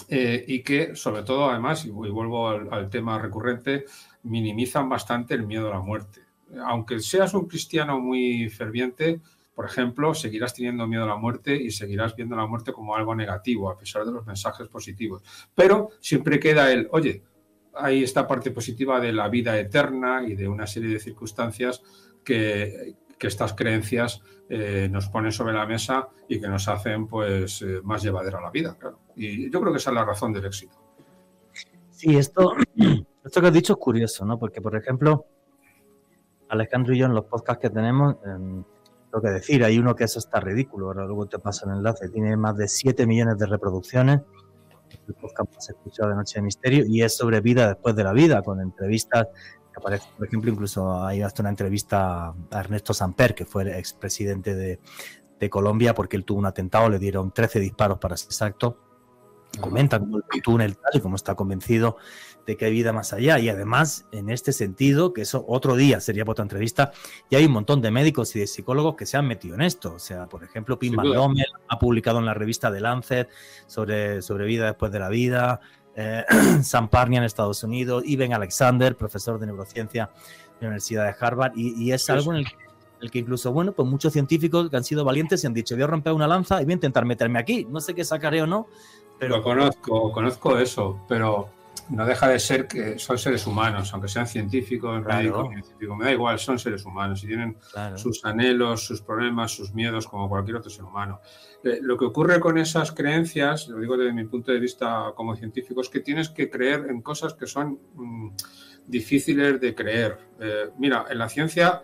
y que, sobre todo, además, y vuelvo al tema recurrente, minimizan bastante el miedo a la muerte. Aunque seas un cristiano muy ferviente, por ejemplo, seguirás teniendo miedo a la muerte y seguirás viendo la muerte como algo negativo, a pesar de los mensajes positivos. Pero siempre queda oye, hay esta parte positiva de la vida eterna y de una serie de circunstancias que estas creencias nos ponen sobre la mesa y que nos hacen pues más llevadera la vida, claro. Y yo creo que esa es la razón del éxito. Sí, esto que has dicho es curioso, ¿no? Porque, por ejemplo, Alejandro y yo en los podcasts que tenemos, lo que decir, hay uno que eso está ridículo, ahora luego te paso el enlace, tiene más de 7 millones de reproducciones, el podcast más escuchado de Noche de Misterio, y es sobre vida después de la vida, con entrevistas que aparecen, por ejemplo, incluso hay hasta una entrevista a Ernesto Samper, que fue el expresidente de Colombia, porque él tuvo un atentado, le dieron 13 disparos para ser exacto. Comenta cómo el túnel tal y cómo está convencido de que hay vida más allá, y además en este sentido, que eso otro día sería para otra entrevista, ya hay un montón de médicos y de psicólogos que se han metido en esto. O sea, por ejemplo, Pim Van Lommel ha publicado en la revista The Lancet sobre vida después de la vida, Sam Parnia en Estados Unidos, Iben Alexander, profesor de neurociencia de la Universidad de Harvard, y es algo en el que incluso, bueno, pues muchos científicos que han sido valientes y han dicho, voy a romper una lanza y voy a intentar meterme aquí, no sé qué sacaré o no, pero... Lo conozco eso, pero no deja de ser que son seres humanos, aunque sean científicos, médicos, científicos, me da igual, son seres humanos y tienen sus anhelos, sus problemas, sus miedos, como cualquier otro ser humano. Lo que ocurre con esas creencias, lo digo desde mi punto de vista como científico, es que tienes que creer en cosas que son difíciles de creer. Mira, en la ciencia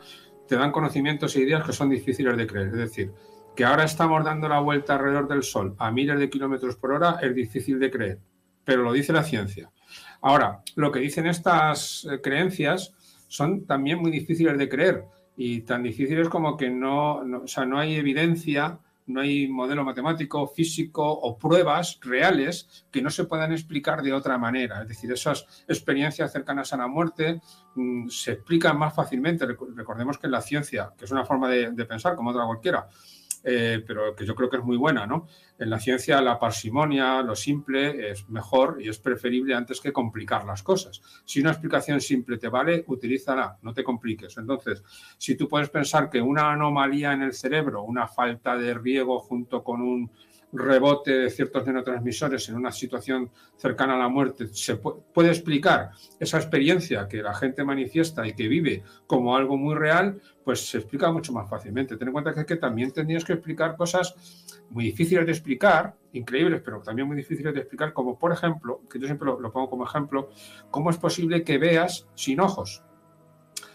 te dan conocimientos e ideas que son difíciles de creer, es decir, que ahora estamos dando la vuelta alrededor del Sol a miles de kilómetros por hora es difícil de creer, pero lo dice la ciencia. Ahora, lo que dicen estas creencias son también muy difíciles de creer y tan difíciles como que no hay evidencia no hay modelo matemático, físico o pruebas reales que no se puedan explicar de otra manera. Es decir, esas experiencias cercanas a la muerte se explican más fácilmente. Recordemos que en la ciencia, que es una forma de pensar como otra cualquiera, pero que yo creo que es muy buena, ¿no? En la ciencia la parsimonia, lo simple, es mejor y es preferible antes que complicar las cosas. Si una explicación simple te vale, utilízala, no te compliques. Entonces, si tú puedes pensar que una anomalía en el cerebro, una falta de riego junto con un rebote de ciertos neurotransmisores en una situación cercana a la muerte, se puede explicar esa experiencia que la gente manifiesta y que vive como algo muy real, pues se explica mucho más fácilmente. Ten en cuenta que también tendrías que explicar cosas muy difíciles de explicar, increíbles, pero también muy difíciles de explicar, como por ejemplo, que yo siempre lo pongo como ejemplo, cómo es posible que veas sin ojos.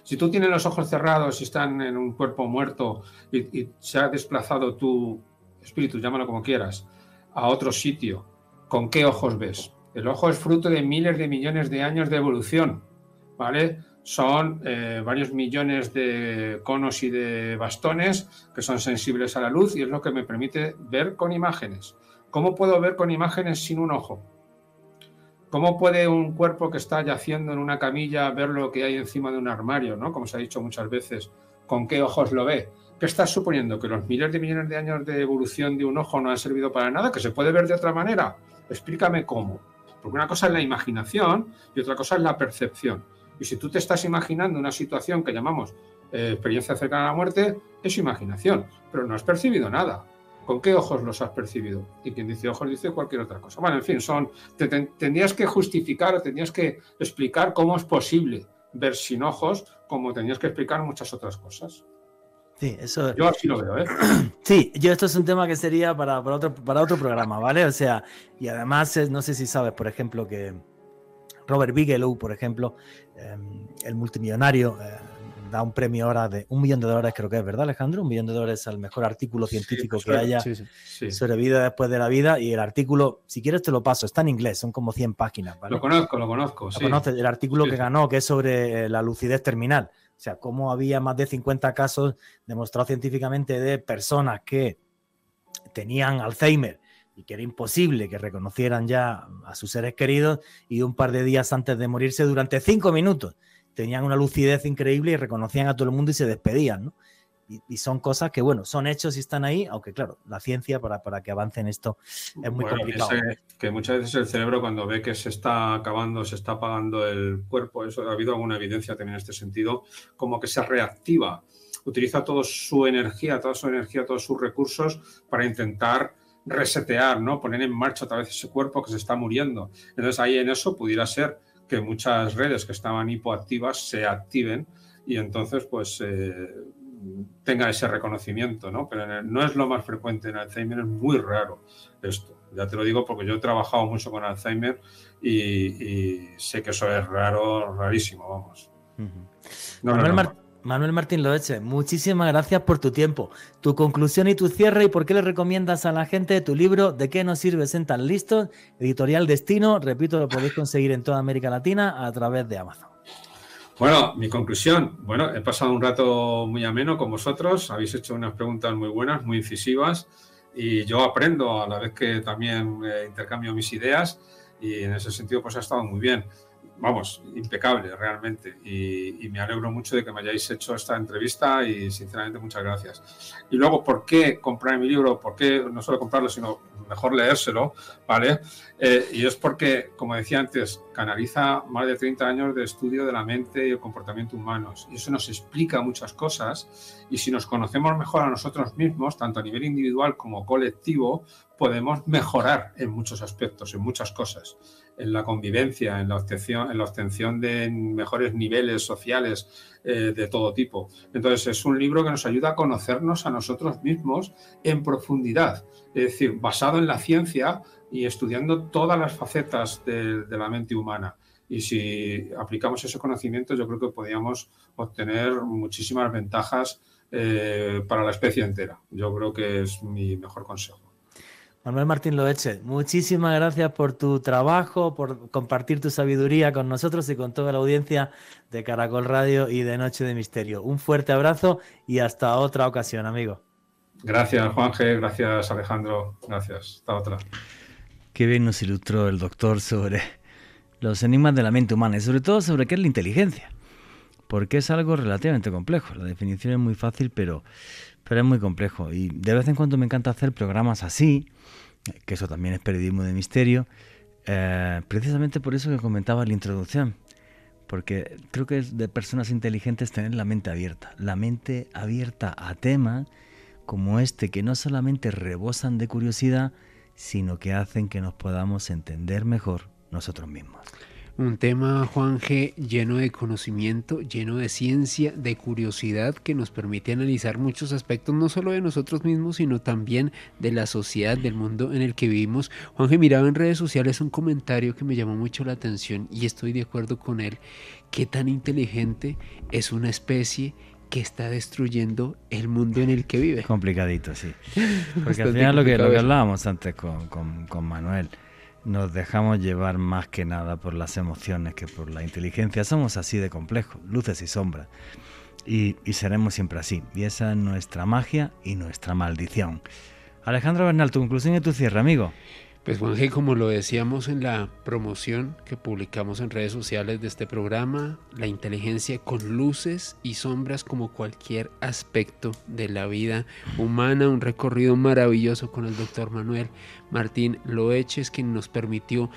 Si tú tienes los ojos cerrados y están en un cuerpo muerto y se ha desplazado tu espíritu, llámalo como quieras, a otro sitio, ¿con qué ojos ves? El ojo es fruto de miles de millones de años de evolución, ¿vale? Son varios millones de conos y de bastones que son sensibles a la luz y es lo que me permite ver con imágenes. ¿Cómo puedo ver con imágenes sin un ojo? ¿Cómo puede un cuerpo que está yaciendo en una camilla ver lo que hay encima de un armario, ¿no? Como se ha dicho muchas veces, ¿con qué ojos lo ve? ¿Qué estás suponiendo? ¿Que los miles de millones de años de evolución de un ojo no han servido para nada? ¿Que se puede ver de otra manera? Explícame cómo. Porque una cosa es la imaginación y otra cosa es la percepción. Y si tú te estás imaginando una situación que llamamos experiencia cercana a la muerte, es imaginación, pero no has percibido nada. ¿Con qué ojos los has percibido? Y quien dice ojos dice cualquier otra cosa. Bueno, en fin, tendrías que justificar o tendrías que explicar cómo es posible ver sin ojos, como tendrías que explicar muchas otras cosas. Sí, eso... Yo así lo veo, ¿eh? Sí, esto es un tema que sería para otro programa, ¿vale? O sea, y además, no sé si sabes, por ejemplo, que Robert Bigelow, por ejemplo, el multimillonario, da un premio ahora de $1 millón, creo que es, ¿verdad, Alejandro? $1 millón al mejor artículo científico que haya sobre vida después de la vida. Y el artículo, si quieres te lo paso, está en inglés, son como 100 páginas, ¿vale? Lo conozco. ¿Lo conoces? El artículo que ganó, que es sobre la lucidez terminal. O sea, cómo había más de 50 casos demostrados científicamente de personas que tenían Alzheimer y que era imposible que reconocieran ya a sus seres queridos y un par de días antes de morirse, durante 5 minutos, tenían una lucidez increíble y reconocían a todo el mundo y se despedían, ¿no? Y son cosas que, bueno, son hechos y están ahí, aunque claro, la ciencia para que avance en esto es muy complicado. Que muchas veces el cerebro, cuando ve que se está acabando, se está apagando el cuerpo, eso ha habido alguna evidencia también en este sentido, como que se reactiva, utiliza toda su energía, todos sus recursos para intentar resetear, ¿no? Poner en marcha otra vez ese cuerpo que se está muriendo. Entonces ahí en eso pudiera ser que muchas redes que estaban hipoactivas se activen y entonces pues tenga ese reconocimiento, ¿no? Pero no es lo más frecuente en Alzheimer, es muy raro esto. Ya te lo digo porque yo he trabajado mucho con Alzheimer y sé que eso es raro, rarísimo, vamos. Manuel Martín Loeche, muchísimas gracias por tu tiempo, tu conclusión y tu cierre, y por qué le recomiendas a la gente tu libro ¿De qué nos sirve ser tan listos? Editorial Destino, repito, lo podéis conseguir en toda América Latina a través de Amazon. Bueno, mi conclusión, he pasado un rato muy ameno con vosotros, habéis hecho unas preguntas muy buenas, muy incisivas, y yo aprendo a la vez que también intercambio mis ideas, y en ese sentido pues ha estado muy bien. Vamos, impecable realmente, y me alegro mucho de que me hayáis hecho esta entrevista y sinceramente muchas gracias. Y luego, ¿por qué comprar mi libro? ¿Por qué no solo comprarlo, sino mejor leérselo? ¿Vale? Y es porque, como decía antes, canaliza más de 30 años de estudio de la mente y el comportamiento humanos, y eso nos explica muchas cosas, y si nos conocemos mejor a nosotros mismos, tanto a nivel individual como colectivo, podemos mejorar en muchos aspectos, en muchas cosas, en la convivencia, en la obtención de mejores niveles sociales de todo tipo. Entonces es un libro que nos ayuda a conocernos a nosotros mismos en profundidad, es decir, basado en la ciencia y estudiando todas las facetas de la mente humana. Y si aplicamos ese conocimiento, yo creo que podríamos obtener muchísimas ventajas para la especie entera. Yo creo que es mi mejor consejo. Manuel Martín Loeche, muchísimas gracias por tu trabajo, por compartir tu sabiduría con nosotros y con toda la audiencia de Caracol Radio y de Noche de Misterio. Un fuerte abrazo y hasta otra ocasión, amigo. Gracias, Juanje, gracias, Alejandro, gracias. Hasta otra. Qué bien nos ilustró el doctor sobre los enigmas de la mente humana y sobre todo sobre qué es la inteligencia, porque es algo relativamente complejo. La definición es muy fácil, pero es muy complejo. Y de vez en cuando me encanta hacer programas así, que eso también es periodismo de misterio, precisamente por eso que comentaba en la introducción, porque creo que es de personas inteligentes tener la mente abierta a temas como este, que no solamente rebosan de curiosidad, sino que hacen que nos podamos entender mejor nosotros mismos. Un tema, Juanje, lleno de conocimiento, lleno de ciencia, de curiosidad, que nos permite analizar muchos aspectos, no solo de nosotros mismos, sino también de la sociedad, del mundo en el que vivimos. Juanje, miraba en redes sociales un comentario que me llamó mucho la atención y estoy de acuerdo con él. ¿Qué tan inteligente es una especie que está destruyendo el mundo en el que vive? Complicadito, sí. Porque al final lo que hablábamos antes con Manuel, nos dejamos llevar más que nada por las emociones que por la inteligencia. Somos así de complejos, luces y sombras. Y seremos siempre así. Y esa es nuestra magia y nuestra maldición. Alejandro Bernal, tu conclusión y tu cierre, amigo. Pues Juanje, como lo decíamos en la promoción que publicamos en redes sociales de este programa, la inteligencia con luces y sombras como cualquier aspecto de la vida humana, un recorrido maravilloso con el doctor Manuel Martín Loeches, quien nos permitió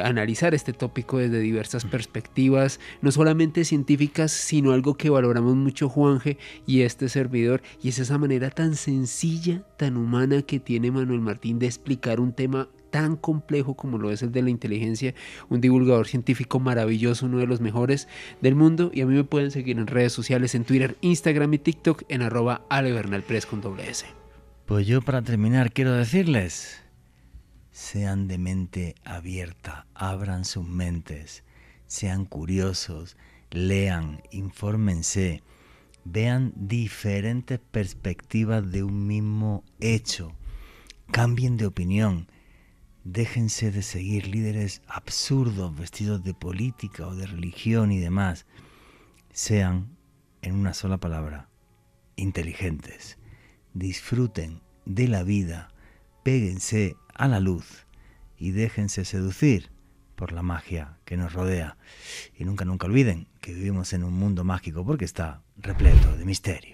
analizar este tópico desde diversas perspectivas, no solamente científicas, sino algo que valoramos mucho Juanje y este servidor, y es esa manera tan sencilla, tan humana que tiene Manuel Martín de explicar un tema tan complejo como lo es el de la inteligencia, un divulgador científico maravilloso, uno de los mejores del mundo. Y a mí me pueden seguir en redes sociales, en Twitter, Instagram y TikTok en @alebernalpress con @s. Pues yo, para terminar, quiero decirles: sean de mente abierta, abran sus mentes, sean curiosos, lean, infórmense, vean diferentes perspectivas de un mismo hecho, cambien de opinión, déjense de seguir líderes absurdos vestidos de política o de religión y demás. Sean, en una sola palabra, inteligentes, disfruten de la vida, péguense a la luz y déjense seducir por la magia que nos rodea. Y nunca olviden que vivimos en un mundo mágico, porque está repleto de misterio.